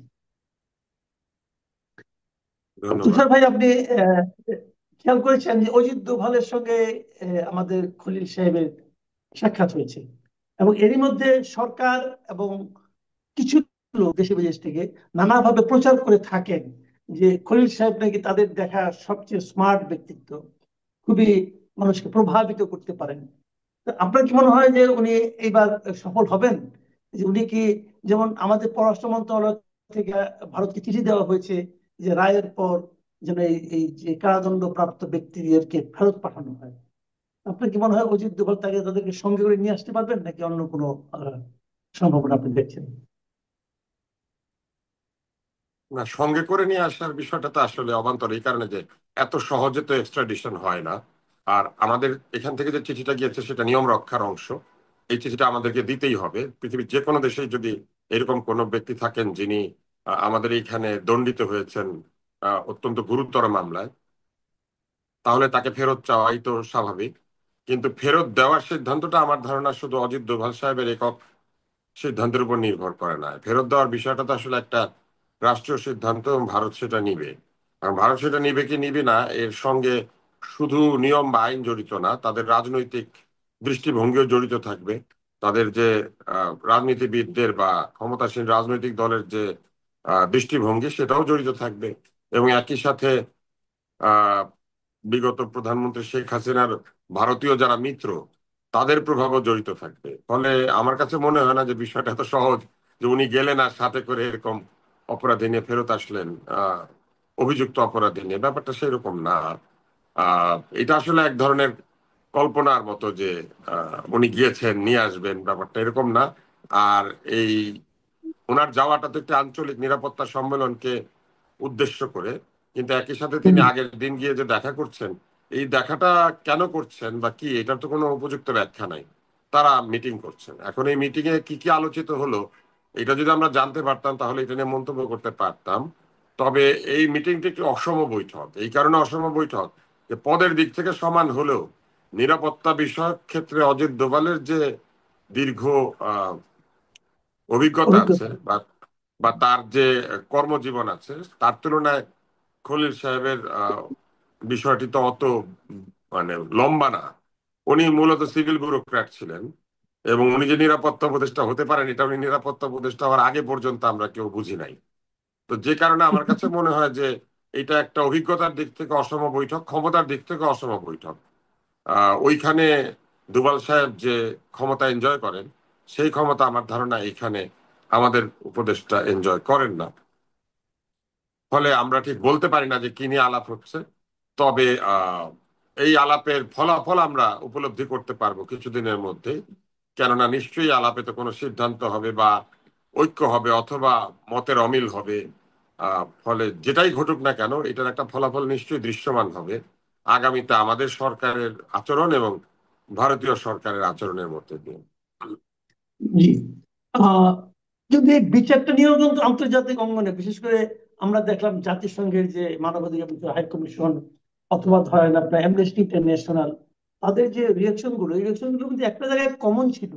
ধন্যবাদ। তুষার ভাই, আপনি খেয়াল করেছেন যে অজিত দোভালের সঙ্গে আমাদের খলিল সাহেবের সাক্ষাৎ হয়েছে, এবং এরই মধ্যে সরকার এবং কিছু লোক দেশে বিদেশ থেকে নানাভাবে প্রচার করে থাকেন যে খলিল সাহেব নাকি তাদের দেখা সবচেয়ে স্মার্ট ব্যক্তিত্ব, খুবই মানুষকে প্রভাবিত করতে পারেন। তো আপনার কি মনে হয় যে উনি এইবার সফল হবেন? যে উনি কি, যেমন আমাদের পররাষ্ট্র মন্ত্রণালয় থেকে ভারতকে চিঠি দেওয়া হয়েছে যে রায়ের পর যেন এই যে কারাদণ্ড প্রাপ্ত ব্যক্তিদেরকে ফেরত পাঠানো হয়, আপনার কি মনে হয় অজিত দোভাল তাদেরকে সঙ্গে করে নিয়ে আসতে পারবেন, নাকি অন্য কোনো সম্ভাবনা আপনি দেখছেন? না, সঙ্গে করে নিয়ে আসার বিষয়টা তো আসলে অবান্তর, এই কারণে যে এত সহজে তো এক্সট্রাডিশন হয় না। আর আমাদের এখান থেকে যে চিঠিটা গিয়েছে সেটা নিয়ম রক্ষার অংশ। এই চিঠিটা আমাদেরকে দিতেই হবে। পৃথিবীর যে কোনো দেশেই যদি এরকম কোনো ব্যক্তি থাকেন যিনি আমাদের এইখানে দণ্ডিত হয়েছেন অত্যন্ত গুরুতর মামলায়, তাহলে তাকে ফেরত চাওয়াই তো স্বাভাবিক। কিন্তু ফেরত দেওয়ার সিদ্ধান্তটা আমার ধারণা শুধু অজিত দোভাল সাহেবের একক সিদ্ধান্তের উপর নির্ভর করে না। ফেরত দেওয়ার বিষয়টা তো আসলে একটা রাষ্ট্রীয় সিদ্ধান্ত এবং ভারত সেটা নিবে। আর ভারত সেটা নিবে কি নিবে না, এর সঙ্গে শুধু নিয়ম বা আইন জড়িত না, তাদের রাজনৈতিক দৃষ্টিভঙ্গিও জড়িত থাকবে। তাদের যে রাজনীতিবিদদের বা ক্ষমতাসীন রাজনৈতিক দলের যে দৃষ্টিভঙ্গি, সেটাও জড়িত থাকবে। এবং একই সাথে আহ বিগত প্রধানমন্ত্রী শেখ হাসিনার ভারতীয় যারা মিত্র, তাদের প্রভাবও জড়িত থাকবে। ফলে আমার কাছে মনে হয় না যে বিষয়টা এত সহজ যে উনি গেলেন আর সাথে করে এরকম অপরাধী নিয়ে ফেরত আসলেন, অভিযুক্ত অপরাধী নিয়ে। ব্যাপারটা সেরকম না। এটা আসলে এক ধরনের কল্পনার মতো যে উনি গিয়েছেন নিয়ে আসবেন, ব্যাপারটা এরকম না। আর এই ওনার যাওয়াটা তো একটা আঞ্চলিক নিরাপত্তা সম্মেলনকে উদ্দেশ্য করে, কিন্তু একই সাথে তিনি আগের দিন গিয়ে যে দেখা করছেন, এই দেখাটা কেন করছেন বা কি, এটার তো কোনো উপযুক্ত ব্যাখ্যা নাই। তারা মিটিং করছেন, এখন এই মিটিং এ কি কি আলোচিত হলো এটা যদি আমরা জানতে পারতাম তাহলে এটা নিয়ে মন্তব্য করতে পারতাম। তবে এই মিটিংটি একটি অসম বৈঠক। এই কারণে অসম বৈঠক যে পদের দিক থেকে সমান হলেও নিরাপত্তা বিষয়ক ক্ষেত্রে অজিত দোভালের যে দীর্ঘ অভিজ্ঞতা আছে অভিজ্ঞতা। বা বা তার যে কর্মজীবন আছে, তার তুলনায় খলিল সাহেবের বিষয়টি তো অত মানে লম্বা না। উনি মূলত সিভিল ব্যুরোক্র্যাট ছিলেন, এবং উনি যে নিরাপত্তা উপদেষ্টা হতে পারেন এটা উনি নিরাপত্তা উপদেষ্টা হওয়ার আগে পর্যন্ত আমরা কেউ বুঝি নাই। তো যে কারণে আমার কাছে মনে হয় যে এটা একটা অভিজ্ঞতার দিক থেকে অসম বৈঠক, ক্ষমতার দিক থেকে অসম বৈঠক। ওইখানে দুবাল সাহেব যে ক্ষমতা এনজয় করেন, সেই ক্ষমতা আমার ধারণা এখানে আমাদের উপদেষ্টা এনজয় করেন না। ফলে আমরা ঠিক বলতে পারি না যে কি নিয়ে আলাপ হচ্ছে। তবে এই আলাপের ফলাফল আমরা উপলব্ধি করতে পারবো কিছুদিনের মধ্যে, কেননা নিশ্চয়ই আলাপে তো কোনো সিদ্ধান্ত হবে বা ঐক্য হবে অথবা মতের অমিল হবে। ফলে যেটাই ঘটুক না কেন, এটার একটা ফলাফল নিশ্চয়ই দৃশ্যমান হবে আগামীতে আমাদের সরকারের আচরণ এবং ভারতীয় সরকারের আচরণের মধ্যে দিয়ে। জি। আহ কিন্তু এই বিচারটা নিয়েও কিন্তু আন্তর্জাতিক অঙ্গনে, বিশেষ করে আমরা দেখলাম জাতিসংঘের যে মানবাধিকার বিষয়ক হাই কমিশন, অথবা ধরেন আপনার অ্যামনেস্টি ইন্টারন্যাশনাল, তাদের যে রিয়াকশন গুলো, এই রিয়াকশন গুলো কিন্তু একটা জায়গায় কমন ছিল।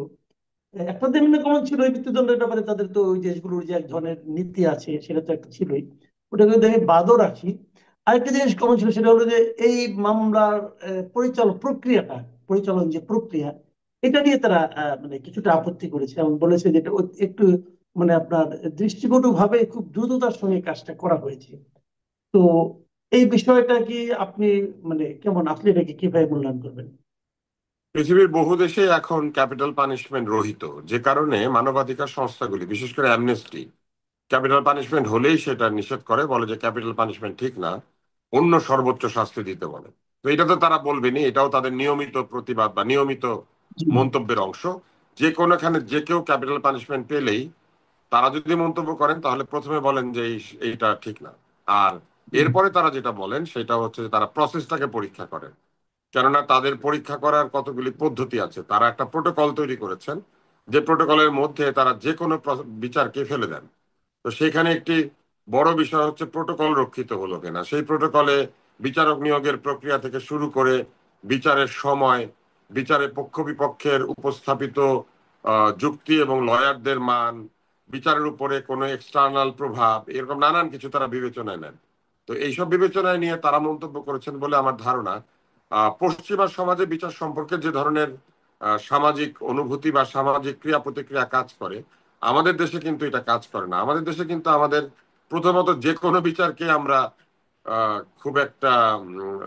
একটা তেমনি কমন ছিল এই মৃত্যুদণ্ডের ব্যাপারে, তাদের তো ওই দেশগুলোর যে এক ধরনের নীতি আছে সেটা তো একটা ছিলই। ওটা কিন্তু আমি বাদও রাখি। আরেকটা জিনিস কমন ছিল, সেটা হলো যে এই মামলার পরিচালন যে প্রক্রিয়া, এটা নিয়ে তারা মানে কিছুটা আপত্তি করেছে এবং বলেছে যে এটা একটু মানে আপনার দৃষ্টিকটু ভাবে খুব দ্রুততার সঙ্গে কাজটা করা হয়েছে। তো এই বিষয়টা কি আপনি মানে কেমন, আপনি এটাকে কিভাবে মূল্যায়ন করবেন? পৃথিবীর বহু দেশে এখন ক্যাপিটাল পানিশমেন্ট রহিত, যে কারণে মানবাধিকার সংস্থাগুলি বিশেষ করে অ্যামনেস্টি ক্যাপিটাল পানিশমেন্ট হলেই সেটা নিষেধ করে, বলে যে ক্যাপিটাল পানিশমেন্ট ঠিক না, অন্য সর্বোচ্চ শাস্তি দিতে বলে। তো এটা তো তারা বলবেনি, এটাও তাদের নিয়মিত প্রতিবাদ বা নিয়মিত জি। মন্তব্যের অংশ। যে কোনোখানে যে কেউ ক্যাপিটাল পানিশমেন্ট পেলেই তারা যদি মন্তব্য করেন তাহলে প্রথমে বলেন যে এইটা ঠিক না। আর এরপরে তারা যেটা বলেন সেটা হচ্ছে যে তারা প্রসেসটাকে পরীক্ষা করেন, কেননা তাদের পরীক্ষা করার কতগুলি পদ্ধতি আছে। তারা একটা প্রোটোকল তৈরি করেছেন, যে প্রোটোকলের মধ্যে তারা যে কোনো বিচারকে ফেলে দেন। তো সেখানে একটি বড় বিষয় হচ্ছে প্রোটোকল রক্ষিত হলো কিনা। সেই প্রোটোকলে বিচারক নিয়োগের প্রক্রিয়া থেকে শুরু করে বিচারের সময়, বিচারের পক্ষ বিপক্ষের উপস্থাপিত যুক্তি এবং লয়ারদের মান, বিচারের উপরে কোনো এক্সটার্নাল প্রভাব, এরকম নানান কিছু তারা বিবেচনায় নেন। তো এইসব বিবেচনায় নিয়ে তারা মন্তব্য করেছেন বলে আমার ধারণা। পশ্চিমা সমাজে বিচার সম্পর্কে যে ধরনের সামাজিক অনুভূতি বা সামাজিক ক্রিয়া প্রতিক্রিয়া কাজ করে, আমাদের দেশে কিন্তু এটা কাজ করে না। আমাদের দেশে কিন্তু আমাদের প্রথমত যে কোনো বিচারকে আমরা খুব একটা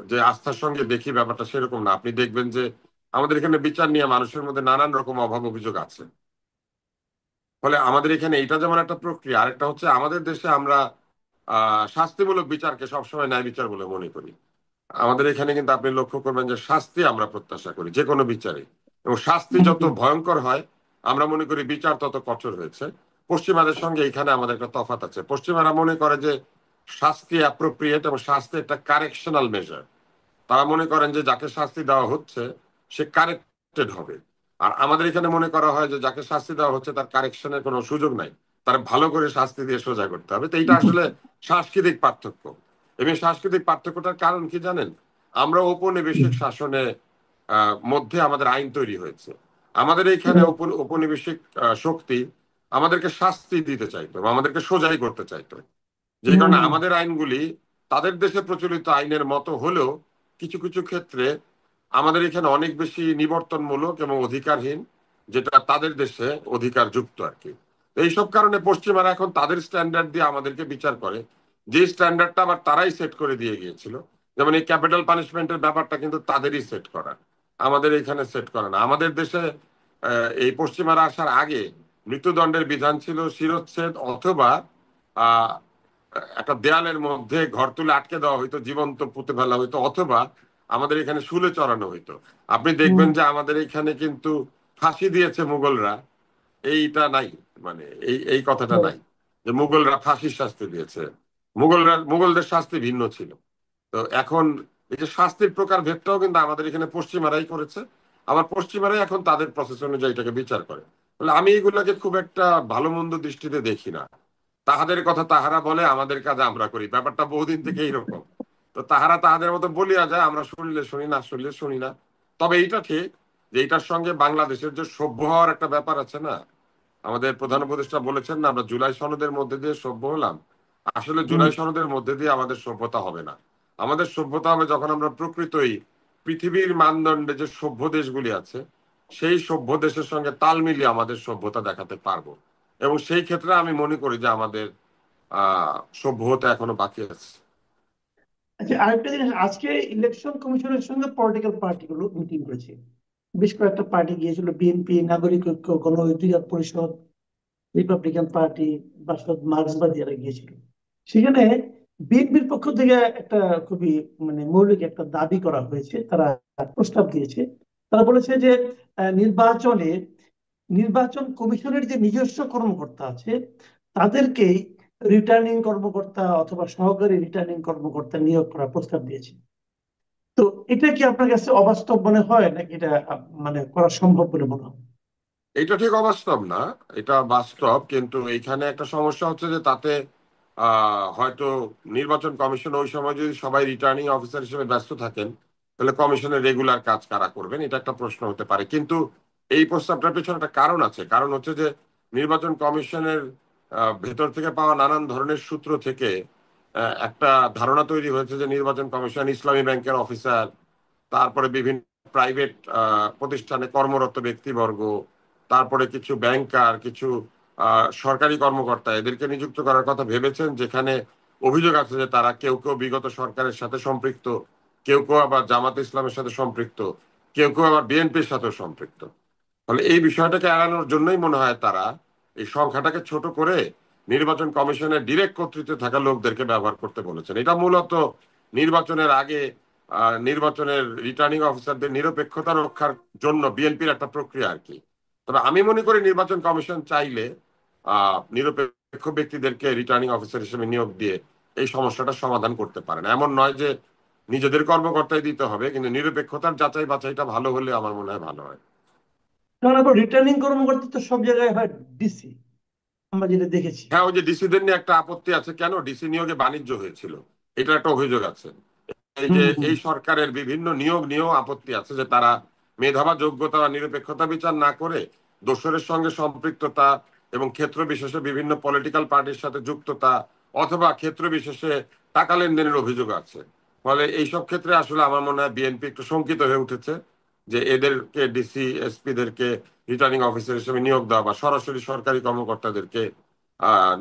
যে আস্থার সঙ্গে দেখি, ব্যাপারটা সেরকম না। আপনি দেখবেন যে আমাদের এখানে বিচার নিয়ে মানুষের মধ্যে নানান রকম অভাব অভিযোগ আছে। ফলে আমাদের এখানে এটা যেমন একটা প্রক্রিয়া, আরেকটা হচ্ছে আমাদের দেশে আমরা শাস্তিমূলক বিচারকে সবসময় ন্যায় বিচার বলে মনে করি। আমাদের এখানে কিন্তু আপনি লক্ষ্য করবেন যে শাস্তি আমরা প্রত্যাশা করি যে কোনো বিচারে, এবং শাস্তি যত ভয়ঙ্কর হয় আমরা মনে করি বিচার তত কঠোর হয়েছে। পশ্চিমাদের সঙ্গে এখানে আমাদের একটা তফাৎ আছে। পশ্চিমারা মনে করে যে শাস্তি অ্যাপ্রোপ্রিয়েট এবং শাস্তি একটা কারেকশনাল মেজার। তারা মনে করেন যে যাকে শাস্তি দেওয়া হচ্ছে সে কারেক্টেড হবে। আর আমাদের এখানে মনে করা হয় যে যাকে শাস্তি দেওয়া হচ্ছে তার কারেকশনের কোনো সুযোগ নাই, তার ভালো করে শাস্তি দিয়ে সোজা করতে হবে। তো এইটা আসলে সাংস্কৃতিক পার্থক্য। এবং সাংস্কৃতিক পার্থক্যটার কারণ কি জানেন? আমরা ঔপনিবেশিক শাসনে মধ্যে আমাদের আইন তৈরি হয়েছে। আমাদের এইখানে ঔপনিবেশিক শক্তি আমাদেরকে শাস্তি দিতে চাইতো বা আমাদেরকে সোজাই করতে চাইতো। যে কারণে আমাদের আইনগুলি তাদের দেশে প্রচলিত আইনের মতো হলেও কিছু কিছু ক্ষেত্রে আমাদের এখানে অনেক বেশি নিবর্তনমূলক এবং অধিকারহীন, যেটা তাদের দেশে অধিকার যুক্ত আর কি। এইসব কারণে পশ্চিমারা এখন তাদের স্ট্যান্ডার্ড দিয়ে আমাদেরকে বিচার করে, যে স্ট্যান্ডার্ডটা আবার তারাই সেট করে দিয়ে গিয়েছিল। যেমন এই ক্যাপিটাল পানিশমেন্টের ব্যাপারটা কিন্তু তাদেরই সেট করা, আমাদের এখানে সেট করে না। আমাদের দেশে এই পশ্চিমারা আসার আগে মৃত্যুদণ্ডের বিধান ছিল শিরচ্ছেদ, অথবা আহ একটা দেয়ালের মধ্যে ঘর তুলে আটকে দেওয়া হইতো, জীবন্ত পুঁতে ফেলা হইতো, অথবা আমাদের এখানে শুলে চড়ানো হইতো। আপনি দেখবেন যে আমাদের এখানে কিন্তু ফাঁসি দিয়েছে মুঘলরা, এইটা নাই। মানে এই কথাটা নাই যে মুঘলরা ফাঁসির শাস্তি দিয়েছে। মুঘলদের শাস্তি ভিন্ন ছিল। তো এখন এই যে শাস্তির প্রকার ভেদটাও কিন্তু আমাদের এখানে পশ্চিমারাই করেছে। আবার পশ্চিমারাই এখন তাদের প্রসেস অনুযায়ী এটাকে বিচার করে। বলে আমি এগুলাকে খুব একটা ভালো মন্দ দৃষ্টিতে দেখি না। তাহাদের কথা তাহারা বলে, আমাদের কাজ আমরা করি, ব্যাপারটা বহুদিন থেকে এইরকম। তো তাহারা তাহাদের মতো বলিয়া যায়, আমরা শুনলে শুনি, না শুনলে শুনি না। তবে এইটা ঠিক যে এটার সঙ্গে বাংলাদেশের যে সভ্য হওয়ার একটা ব্যাপার আছে না। আমাদের প্রধান উপদেষ্টা বলেছেন না আমরা জুলাই সনদের মধ্যে দিয়ে সভ্য হলাম। আসলে জুলাই সনদের মধ্যে দিয়ে আমাদের সভ্যতা হবে না। আমাদের সভ্যতা হবে যখন আমরা প্রকৃতই পৃথিবীর মানদণ্ডে যে সভ্য দেশগুলি আছে সেই সভ্য দেশের সঙ্গে তাল মিলিয়ে আমাদের সভ্যতা দেখাতে পারবো। এবং সেই ক্ষেত্রে আমি মনে করি যে আমাদের সভ্য হতে এখনো বাকি আছে। আচ্ছা, আরেকটা জিনিস, আজকে ইলেকশন কমিশনের সঙ্গে পলিটিক্যাল পার্টিগুলো মিটিং করেছে। বেশ কয়েকটা পার্টি গিয়েছিল, বিএনপি, নাগরিক ঐক্য, গণ অধিকার পরিষদ, রিপাবলিকান পার্টি, বাসদ, মার্ক্সবাদী এরা গিয়েছিল। সেখানে বিএনপির পক্ষ থেকে একটা খুবই মানে মৌলিক একটা দাবি করা হয়েছে, তারা প্রস্তাব দিয়েছে। তারা বলেছে যে নির্বাচনে নির্বাচন কমিশনের যে নিজস্ব কর্মকর্তা আছে তাদেরকেই রিটার্নিং কর্মকর্তা অথবা সহকারী রিটার্নিং কর্মকর্তা নিয়োগ করার প্রস্তাব দিয়েছে। তো এটা কি আপনার কাছে অবাস্তব মনে হয় নাকি এটা মানে করা সম্ভব বলে মনে হয়? এটা ঠিক অবাস্তব না, এটা বাস্তব। কিন্তু এইখানে একটা সমস্যা হচ্ছে যে তাতে হয়তো নির্বাচন কমিশন ওই সময় যদি সবাই রিটার্নিং অফিসার হিসেবে ব্যস্ত থাকেন, তাহলে কমিশনের রেগুলার কাজ কারা করবেন, এটা একটা প্রশ্ন হতে পারে। কিন্তু এই প্রস্তাবটার পেছনে একটা কারণ আছে। কারণ হচ্ছে যে নির্বাচন কমিশনের ভেতর থেকে পাওয়া নানান ধরনের সূত্র থেকে একটা ধারণা তৈরি হয়েছে যে নির্বাচন কমিশন ইসলামী ব্যাংকের অফিসার, তারপরে বিভিন্ন প্রাইভেট প্রতিষ্ঠানে কর্মরত ব্যক্তিবর্গ, তারপরে কিছু ব্যাংকার, কিছু সরকারি কর্মকর্তা, এদেরকে নিযুক্ত করার কথা ভেবেছেন, যেখানে অভিযোগ আছে যে তারা কেউ কেউ বিগত সরকারের সাথে সম্পৃক্ত, কেউ কেউ আবার জামাতে ইসলামের সাথে সম্পৃক্ত, কেউ কেউ আবার বিএনপির সাথেও সম্পৃক্ত। ফলে এই বিষয়টাকে এড়ানোর জন্যই মনে হয় তারা এই সংখ্যাটাকে ছোট করে নির্বাচন কমিশনের ডিরেক্ট কর্তৃত্বে থাকা লোকদেরকে ব্যবহার করতে বলেছেন। এটা মূলত নির্বাচনের আগে নির্বাচনের রিটার্নিং অফিসারদের নিরপেক্ষতা রক্ষার জন্য বিএনপির একটা প্রক্রিয়া আর কি। তবে আমি মনে করি নির্বাচন কমিশন চাইলে নিরপেক্ষ ব্যক্তিদেরকে রিটার্নিং অফিসার হিসেবে নিয়োগ দিয়ে এই সমস্যাটা সমাধান করতে পারেন। এমন নয় যে নিজেদের কর্মকর্তাই দিতে হবে, কিন্তু নিরপেক্ষতার যাচাই বাছাইটা ভালো হলে আমার মনে হয় ভালো হয়। কারণ এখন রিটার্নিং কর্মকর্তা তো সব জায়গায় হয় ডিসি, আমরা যেটা দেখেছি। হ্যাঁ, ওই যে ডিসিদের নিয়ে একটা আপত্তি আছে, কেন ডিসি নিয়োগে বাণিজ্য হয়েছিল, এটা একটা অভিযোগ আছে। এই যে হুম হুম। এই সরকারের বিভিন্ন নিয়োগ নিয়েও আপত্তি আছে যে তারা মেধা বা যোগ্যতা বা নিরপেক্ষতা বিচার না করে দোসরের সঙ্গে সম্পৃক্ততা এবং ক্ষেত্র বিশেষে বিভিন্ন পলিটিক্যাল পার্টির সাথে যুক্ততা অথবা ক্ষেত্র বিশেষে টাকা লেনদেনের অভিযোগ আছে। ফলে এইসব ক্ষেত্রে আসলে আমার মনে হয় বিএনপি একটু শঙ্কিত হয়ে উঠেছে যে এদেরকে ডিসি এসপি দেরকে রিটার্নিং অফিসার হিসেবে নিয়োগ দেওয়া বা সরাসরি সরকারি কর্মকর্তাদেরকে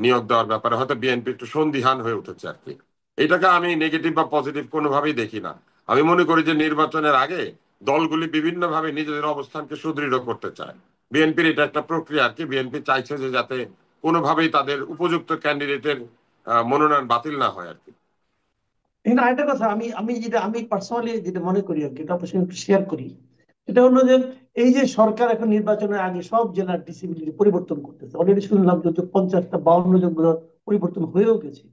নিয়োগ দেওয়ার ব্যাপারে হয়তো বিএনপি একটু সন্দিহান হয়ে উঠেছে আর কি। এটাকে আমি নেগেটিভ বা পজিটিভ কোনোভাবেই দেখি না। আমি মনে করি যে নির্বাচনের আগে দলগুলি বিভিন্নভাবে নিজেদের অবস্থানকে সুদৃঢ় করতে চায়। বিএনপির এটা একটা প্রক্রিয়া আর কি। বিএনপি চাইছে যে যাতে কোনোভাবেই তাদের উপযুক্ত ক্যান্ডিডেটের মনোনয়ন বাতিল না হয় আর কি। এখানে আরেকটা কথা, আমি আমি যেটা আমি পার্সোনালি যেটা মনে করি আর কি, এটা আপনার সঙ্গে একটু শেয়ার করি। এটা হলো যে এই যে সরকার এখন নির্বাচনের আগে সব জেলার ডিসিবিলিটি পরিবর্তন করতেছে, অলরেডি শুনলাম যে 50টা 52 জন পরিবর্তন হয়েও গেছে।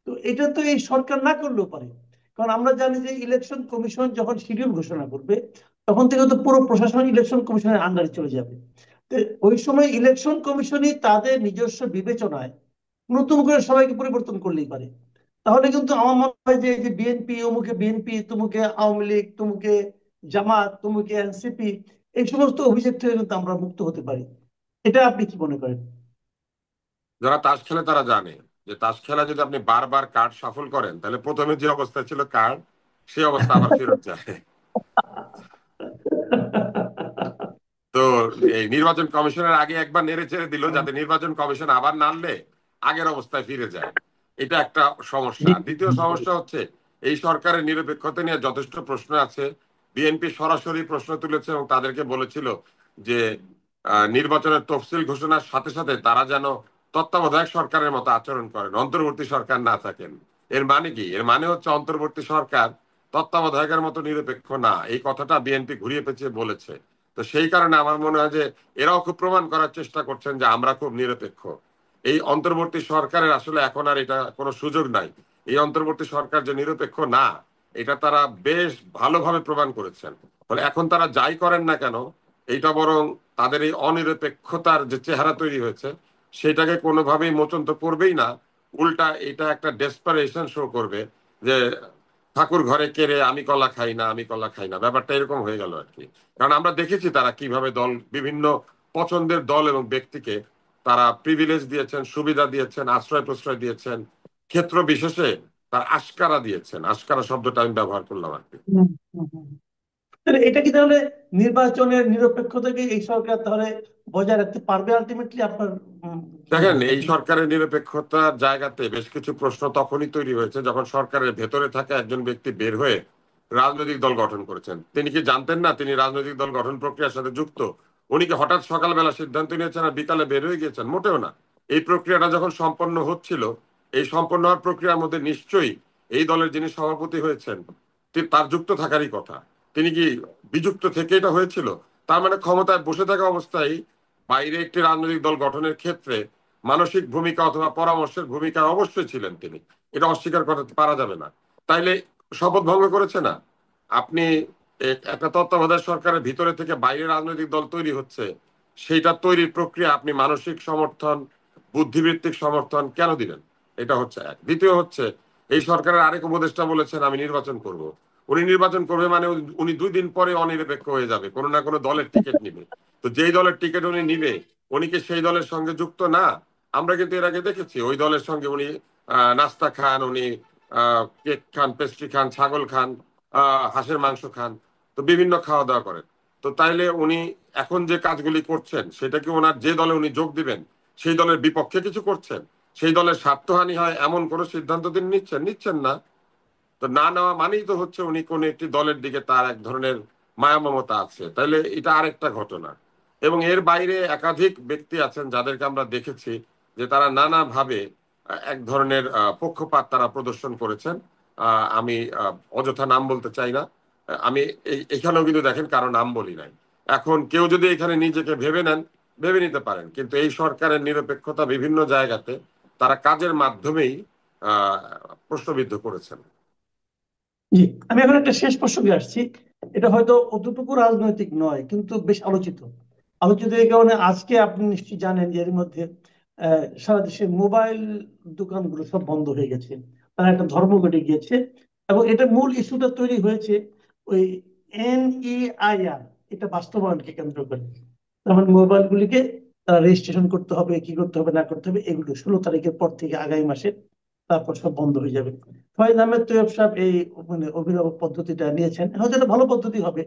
তো এটা তো এই সরকার না করলেও পারে, কারণ আমরা জানি যে ইলেকশন কমিশন যখন শিডিউল ঘোষণা করবে তখন থেকে তো পুরো প্রশাসন ইলেকশন কমিশনের আন্ডারে চলে যাবে। তো ওই সময় ইলেকশন কমিশনই তাদের নিজস্ব বিবেচনায় নতুন করে সবাইকে পরিবর্তন করলেই পারে। তাহলে কিন্তু আমার মনে হয় যে এই যে বিএনপি অমুকে বিএনপি, তুমুকে আওয়ামী লীগ, তুমুকে জামাত, তুমুকে এনসিপি, এই সমস্ত অভিযোগ থেকে কিন্তু আমরা মুক্ত হতে পারি। এটা আপনি কি মনে করেন? যারা তাস খেলে তারা জানে যে তাস খেলা যদি আপনি বারবার কার্ড শাফল করেন তাহলে প্রথমে যে অবস্থা ছিল কার্ড, সেই অবস্থা আবার ফেরত যায়। তো এই নির্বাচন কমিশনের আগে একবার নেড়ে চেড়ে দিল যাতে নির্বাচন কমিশন আবার নাড়লে আগের অবস্থায় ফিরে যায়। এটা একটা সমস্যা। দ্বিতীয় সমস্যা হচ্ছে এই সরকারের নিরপেক্ষতা নিয়ে যথেষ্ট প্রশ্ন আছে। বিএনপি সরাসরি প্রশ্ন তুলেছে এবং তাদেরকে বলেছিল যে নির্বাচনের তফসিল ঘোষণার সাথে সাথে তারা যেন তত্ত্বাবধায়ক সরকারের মতো আচরণ করেন, অন্তর্বর্তী সরকার না থাকেন। এর মানে কি? এর মানে হচ্ছে অন্তর্বর্তী সরকার তত্ত্বাবধায়কের মতো নিরপেক্ষ না, এই কথাটা বিএনপি ঘুরিয়ে পেঁচিয়ে বলেছে। তো সেই কারণে আমার মনে হয় যে এরাও খুব প্রমাণ করার চেষ্টা করছেন যে আমরা খুব নিরপেক্ষ। এই অন্তর্বর্তী সরকারের আসলে এখন আর এটা কোনো সুযোগ নাই। এই অন্তর্বর্তী সরকার যে নিরপেক্ষ না, এটা তারা বেশ ভালোভাবে প্রমাণ করেছেন। ফলে এখন তারা যাই করেন না কেন, এইটা বরং তাদের এই অনিরপেক্ষতার যে চেহারা তৈরি হয়েছে সেটাকে কোনোভাবেই মোচন তো করবেই না, উল্টা এটা একটা ডেসপারেশন শো করবে যে ঠাকুর ঘরে কেড়ে আমি কলা খাই না, আমি কলা খাই না, ব্যাপারটা এরকম হয়ে গেল আর কি। কারণ আমরা দেখেছি তারা কিভাবে দল, বিভিন্ন পছন্দের দল এবং ব্যক্তিকে তারা প্রিভিলেজ দিয়েছেন, সুবিধা দিয়েছেন, আশ্রয় প্রশ্রয় দিয়েছেন, ক্ষেত্র বিশেষে তার আশকারা দিয়েছেন। আশকারা শব্দটা আমি ব্যবহার করলাম আর কি। হুম, হুম, হুম। তাহলে এটা কি তাহলে নির্বাচনের নিরপেক্ষতাকে এই সরকার তাহলে বজায় রাখতে পারবে আলটিমেটলি? আপনার কি মনে দেখেন, হয় এই আপনি? সরকারের নিরপেক্ষতার জায়গাতে বেশ কিছু প্রশ্ন তখনই তৈরি হয়েছে যখন সরকারের ভেতরে থাকা একজন ব্যক্তি বের হয়ে রাজনৈতিক দল গঠন করেছেন। তিনি কি জানতেন না তিনি রাজনৈতিক দল গঠন প্রক্রিয়ার সাথে যুক্ত? উনি কি হঠাৎ সকালবেলা সিদ্ধান্ত নিয়েছেন আর বিকালে বের হয়ে গিয়েছেন? মোটেও না। এই প্রক্রিয়াটা যখন সম্পন্ন হচ্ছিল, এই সম্পন্ন হওয়ার প্রক্রিয়ার মধ্যে নিশ্চয়ই এই দলের যিনি সভাপতি হয়েছেন তার যুক্ত থাকারই কথা। তিনি কি বিযুক্ত থেকে এটা হয়েছিল? তার মানে ক্ষমতায় বসে থাকা অবস্থায় বাইরে একটি রাজনৈতিক দল গঠনের ক্ষেত্রে মানসিক ভূমিকা অথবা পরামর্শের ভূমিকা অবশ্যই ছিলেন তিনি। এটা অস্বীকার করতে পারা যাবে না। তাইলে শপথ ভঙ্গ করেছে না? আপনি একটা তত্ত্বাবধায়ক সরকারের ভিতরে থেকে বাইরে রাজনৈতিক দল তৈরি হচ্ছে, সেইটা তৈরির প্রক্রিয়া আপনি মানসিক সমর্থন, বুদ্ধিবৃত্তিক সমর্থন কেন দিলেন? এটা হচ্ছে এক। দ্বিতীয় হচ্ছে, এই সরকারের আরেক উপদেষ্টা বলেছেন আমি নির্বাচন করব। উনি নির্বাচন করবে মানে উনি 2 দিন পরে অনিরপেক্ষ হয়ে যাবে, কোনো না কোনো দলের টিকিট নিবে। তো যেই দলের টিকিট উনি নিবে, উনি কি সেই দলের সঙ্গে যুক্ত না? আমরা কিন্তু এর আগে দেখেছি ওই দলের সঙ্গে উনি নাস্তা খান, উনি কেক খান, পেস্ট্রি খান, ছাগল খান, হাঁসের মাংস খান, তো বিভিন্ন খাওয়া দাওয়া করেন। তো তাইলে উনি এখন যে কাজগুলি করছেন সেটা কি ওনার যে দলে উনি যোগ দিবেন সেই দলের বিপক্ষে কিছু করছেন? সেই দলের স্বার্থহানি হয় এমন কোন সিদ্ধান্ত তিনি নিচ্ছেন না। তো না নেওয়া মানেই তো হচ্ছে উনি কোন একটি দলের দিকে তার এক ধরনের মায়া মমতা আছে, তাইলে এটা আরেকটা ঘটনা। এবং এর বাইরে একাধিক ব্যক্তি আছেন যাদেরকে আমরা দেখেছি যে তারা নানাভাবে এক ধরনের পক্ষপাত তারা প্রদর্শন করেছেন। আমি অযথা নাম বলতে চাই না। আমি এখানেও কিন্তু দেখেন কারো নাম বলি নাই। এখন কেউ যদি এখানে নিজেকে ভেবে নেন, ভেবে নিতে পারেন, কিন্তু এই সরকারের নিরপেক্ষতা বিভিন্ন জায়গাতে তারা কাজের মাধ্যমেই আহ প্রশ্নবিদ্ধ করেছেন। জি, আমি এখন একটা শেষ প্রসঙ্গে আসছি। এটা হয়তো অতটুকু রাজনৈতিক নয়, কিন্তু বেশ আলোচিত। আলোচিত এই কারণে, আজকে আপনি নিশ্চয়ই জানেন যে এর মধ্যে সারা দেশে মোবাইল দোকানগুলো সব বন্ধ হয়ে গেছে। তার একটা ধর্মঘটে গিয়েছে, এবং এটা মূল ইস্যুটা তৈরি হয়েছে ওই NEIR, এটা বাস্তবায়নকে কেন্দ্র করে। তার মানে মোবাইল গুলিকে তারা রেজিস্ট্রেশন করতে হবে, কি করতে হবে না করতে হবে, এগুলো 16 তারিখের পর থেকে আগামী মাসে তারপর সব বন্ধ হয়ে যাবে। ফয়েজ আহমেদ তৈয়ব সাহেব এই মানে অভিনব পদ্ধতিটা নিয়েছেন, হয়তো এটা ভালো পদ্ধতি হবে,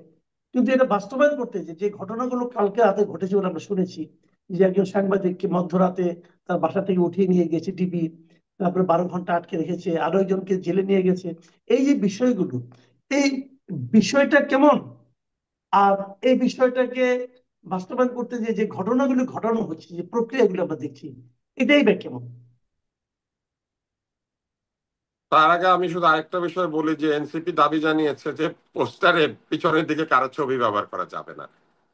কিন্তু এটা বাস্তবায়ন করতে যে যে ঘটনাগুলো কালকে রাতে ঘটেছে বলে আমরা শুনেছি, যে একজন সাংবাদিককে মধ্যরাতে তার বাসা থেকে উঠিয়ে নিয়ে গেছে ডিবি, তারপরে 12 ঘন্টা আটকে রেখেছে, আরো একজনকে জেলে নিয়ে গেছে, এই যে বিষয়গুলো, এই বিষয়টা কেমন, আর এই বিষয়টাকে বাস্তবায়ন করতে যে যে ঘটনাগুলো ঘটানো হচ্ছে, যে প্রক্রিয়াগুলো আমরা দেখছি, এটাই বা কেমন? তার আগে আমি শুধু আরেকটা বিষয় বলি যে এনসিপি দাবি জানিয়েছে যে পোস্টারে পিছনের দিকে কারো ছবি ব্যবহার করা যাবে না।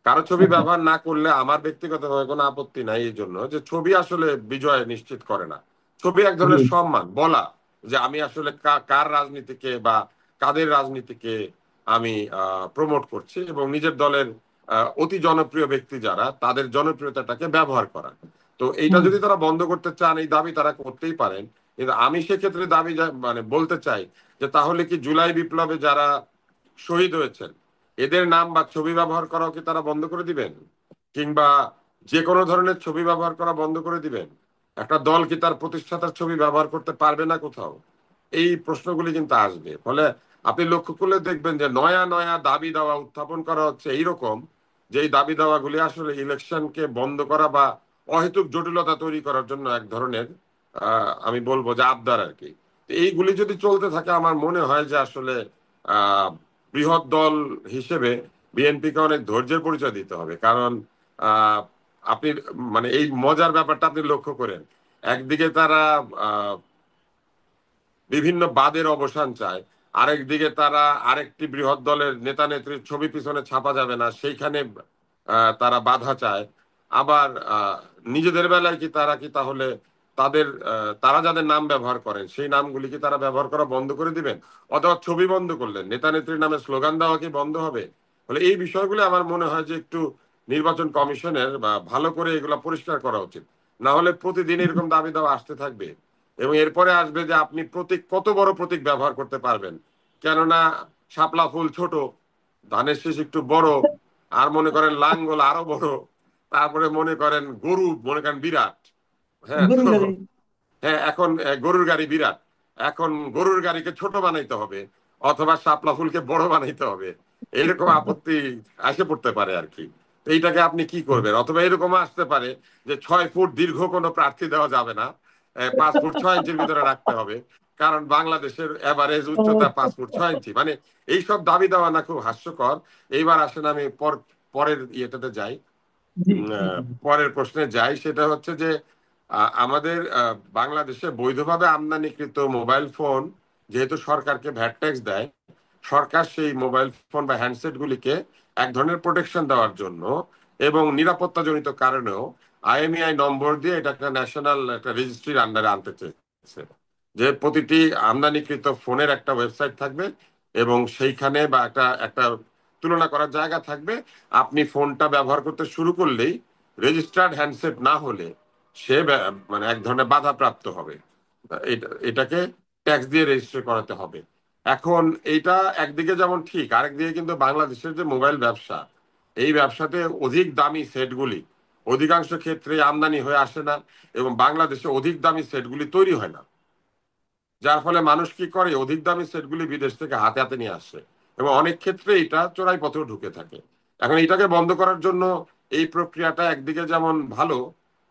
কারো ছবি ব্যবহার না করলে আমার ব্যক্তিগতভাবে কোনো আপত্তি নাই, এই জন্য যে ছবি আসলে বিজয় নিশ্চিত করে না। ছবি এক ধরনের সম্মান, বলা যে আমি আসলে কার রাজনীতিকে বা কাদের রাজনীতিকে আমি প্রমোট করছি, এবং নিজের দলের অতি জনপ্রিয় ব্যক্তি যারা তাদের জনপ্রিয়তাটাকে ব্যবহার করা। তো এইটা হম। যদি তারা বন্ধ করতে চান, এই দাবি তারা করতেই পারেন। কিন্তু আমি সেক্ষেত্রে দাবি মানে বলতে চাই যে তাহলে কি জুলাই বিপ্লবে যারা শহীদ হয়েছেন এদের নাম বা ছবি ব্যবহার করাও কি তারা বন্ধ করে দিবেন? কিংবা যে কোনো ধরনের ছবি ব্যবহার করা বন্ধ করে দিবেন? একটা দল কি তার প্রতিষ্ঠাতার ছবি ব্যবহার করতে পারবে না কোথাও? এই প্রশ্নগুলি কিন্তু আসবে। ফলে আপনি লক্ষ্য করলে দেখবেন যে নয়া নয়া দাবি দাওয়া উত্থাপন করা হচ্ছে এইরকম, যে এই দাবি দাওয়াগুলি আসলে ইলেকশনকে বন্ধ করা বা অহেতুক জটিলতা তৈরি করার জন্য এক ধরনের আমি বলবো যে আবদার আর কি। তো এইগুলি যদি চলতে থাকে, আমার মনে হয় যে আসলে আহ বৃহৎ দল হিসেবে বিএনপিকে অনেক ধৈর্যের পরিচয় দিতে হবে। কারণ আহ আপনি মানে এই মজার ব্যাপারটা আপনি লক্ষ্য করেন, একদিকে তারা আহ বিভিন্ন বাদের অবসান চায়, আরেকদিকে তারা আরেকটি বৃহৎ দলের নেতা নেত্রীর ছবি পিছনে ছাপা যাবে না সেইখানে তারা বাধা চায়। আবার নিজেদের বেলায় কি তারা কি তাহলে তাদের তারা যাদের নাম ব্যবহার করেন সেই নামগুলি কি তারা ব্যবহার করা বন্ধ করে দিবেন? অথবা ছবি বন্ধ করলেন, নেতা নেত্রীর নামে স্লোগান দেওয়া কি বন্ধ হবে? ফলে এই বিষয়গুলো আমার মনে হয় যে একটু নির্বাচন কমিশনের বা ভালো করে এগুলা পরিষ্কার করা উচিত। না হলে প্রতিদিন এরকম দাবি দাওয়া আসতে থাকবে, এবং এরপরে আসবে যে আপনি প্রতীক, কত বড় প্রতীক ব্যবহার করতে পারবেন। কেননা শাপলা ফুল ছোট, ধানের শীষ একটু বড়, আর মনে করেন লাঙ্গল আরো বড়, তারপরে মনে করেন গরু মনে করেন বিরাট। হ্যাঁ, গরুর তো গাড়ি। হ্যাঁ, এখন গরুর গাড়ি বিরাট, এখন গরুর গাড়িকে ছোট বানাইতে হবে অথবা শাপলা ফুলকে বড় বানাইতে হবে, এরকম আপত্তি আসে পড়তে পারে আর কি। তো এইটাকে আপনি কি করবেন? অথবা এরকম আসতে পারে যে 6 ফুট দীর্ঘ কোনো প্রার্থী দেওয়া যাবে না, 5 ফুট 6 ইঞ্চির ভিতরে রাখতে হবে, কারণ বাংলাদেশের এভারেজ উচ্চতা 5 ফুট 6 ইঞ্চি। মানে এইসব দাবি দেওয়া না খুব হাস্যকর। এইবার আসেন আমি পরের ইয়েটাতে যাই, জি, জি, পরের প্রশ্নে যাই। সেটা হচ্ছে যে আমাদের বাংলাদেশে বৈধভাবে আমদানিকৃত মোবাইল ফোন, যেহেতু সরকারকে ভ্যাট ট্যাক্স দেয়, সরকার সেই মোবাইল ফোন বা হ্যান্ডসেট গুলিকে এক ধরনের প্রোটেকশন দেওয়ার জন্য এবং নিরাপত্তা জনিত কারণেও IMEI নম্বর দিয়ে এটা একটা ন্যাশনাল একটা রেজিস্ট্রির আন্ডারে আনতে চেয়েছে, যে প্রতিটি আমদানিকৃত ফোনের একটা ওয়েবসাইট থাকবে এবং সেইখানে বা একটা একটা তুলনা করার জায়গা থাকবে। আপনি ফোনটা ব্যবহার করতে শুরু করলেই রেজিস্টার্ড হ্যান্ডসেট না হলে সে মানে এক ধরনের বাধাপ্রাপ্ত হবে। এটাকে ট্যাক্স দিয়ে রেজিস্টার করাতে হবে। এখন এইটা একদিকে যেমন ঠিক, আরেকদিকে কিন্তু বাংলাদেশের যে মোবাইল ব্যবসা, এই ব্যবসাতে অধিক দামি সেটগুলি অধিকাংশ ক্ষেত্রে আমদানি হয়ে আসে না, এবং বাংলাদেশে অধিক দামি সেটগুলি তৈরি হয় না। যার ফলে মানুষ কি করে, অধিক দামি সেটগুলি বিদেশ থেকে হাতে হাতে নিয়ে আসে এবং অনেক ক্ষেত্রে এটা চোরাই পথেও ঢুকে থাকে। এখন এটাকে বন্ধ করার জন্য এই প্রক্রিয়াটা একদিকে যেমন ভালো,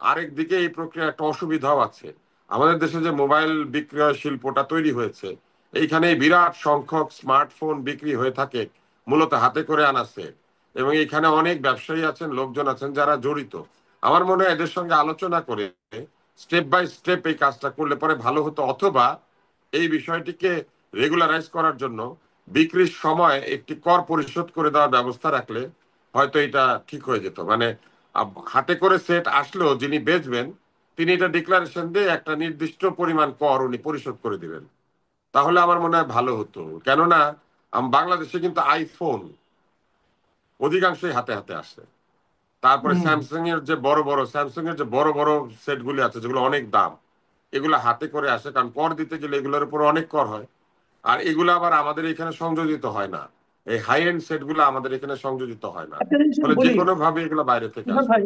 আরেক দিকে এই প্রক্রিয়া একটা অসুবিধাও আছে। আমাদের দেশে যে মোবাইল বিক্রয় শিল্পটা তৈরি হয়েছে, এইখানে বিরাট সংখ্যক স্মার্টফোন বিক্রি হয়ে থাকে মূলত হাতে করে আনা সেট, এবং এখানে অনেক ব্যবসায়ী আছেন, লোকজন আছেন যারা জড়িত। আমার মনে হয় এদের সঙ্গে আলোচনা করে স্টেপ বাই স্টেপ এই কাজটা করলে পরে ভালো হতো, অথবা এই বিষয়টিকে রেগুলারাইজ করার জন্য বিক্রির সময় একটি কর পরিশোধ করে দেওয়ার ব্যবস্থা রাখলে হয়তো এটা ঠিক হয়ে যেত। মানে হাতে করে সেট আসলেও যিনি বেচবেন তিনি এটা ডিক্লারেশন দিয়ে একটা নির্দিষ্ট পরিমাণ কর উনি পরিশোধ করে দিবেন, তাহলে আমার মনে হয় ভালো হতো। কেননা বাংলাদেশে কিন্তু আইফোন অধিকাংশই হাতে হাতে আসে। তারপরে হুম। স্যামসাং এর যে বড় বড় সেট গুলি আছে যেগুলো অনেক দাম, এগুলো হাতে করে আসে, কারণ কর দিতে গেলে এগুলোর উপর অনেক কর হয়। আর এগুলো আবার আমাদের এখানে সংযোজিত হয় না, এই হাই এন্ড সেট গুলো আমাদের এখানে সংযোজিত হয় না, একটা জিনিস আমি ফলে যে বলি কোনো ভাবে এগুলো বাইরে থেকে ইরফান আসবে। ভাই,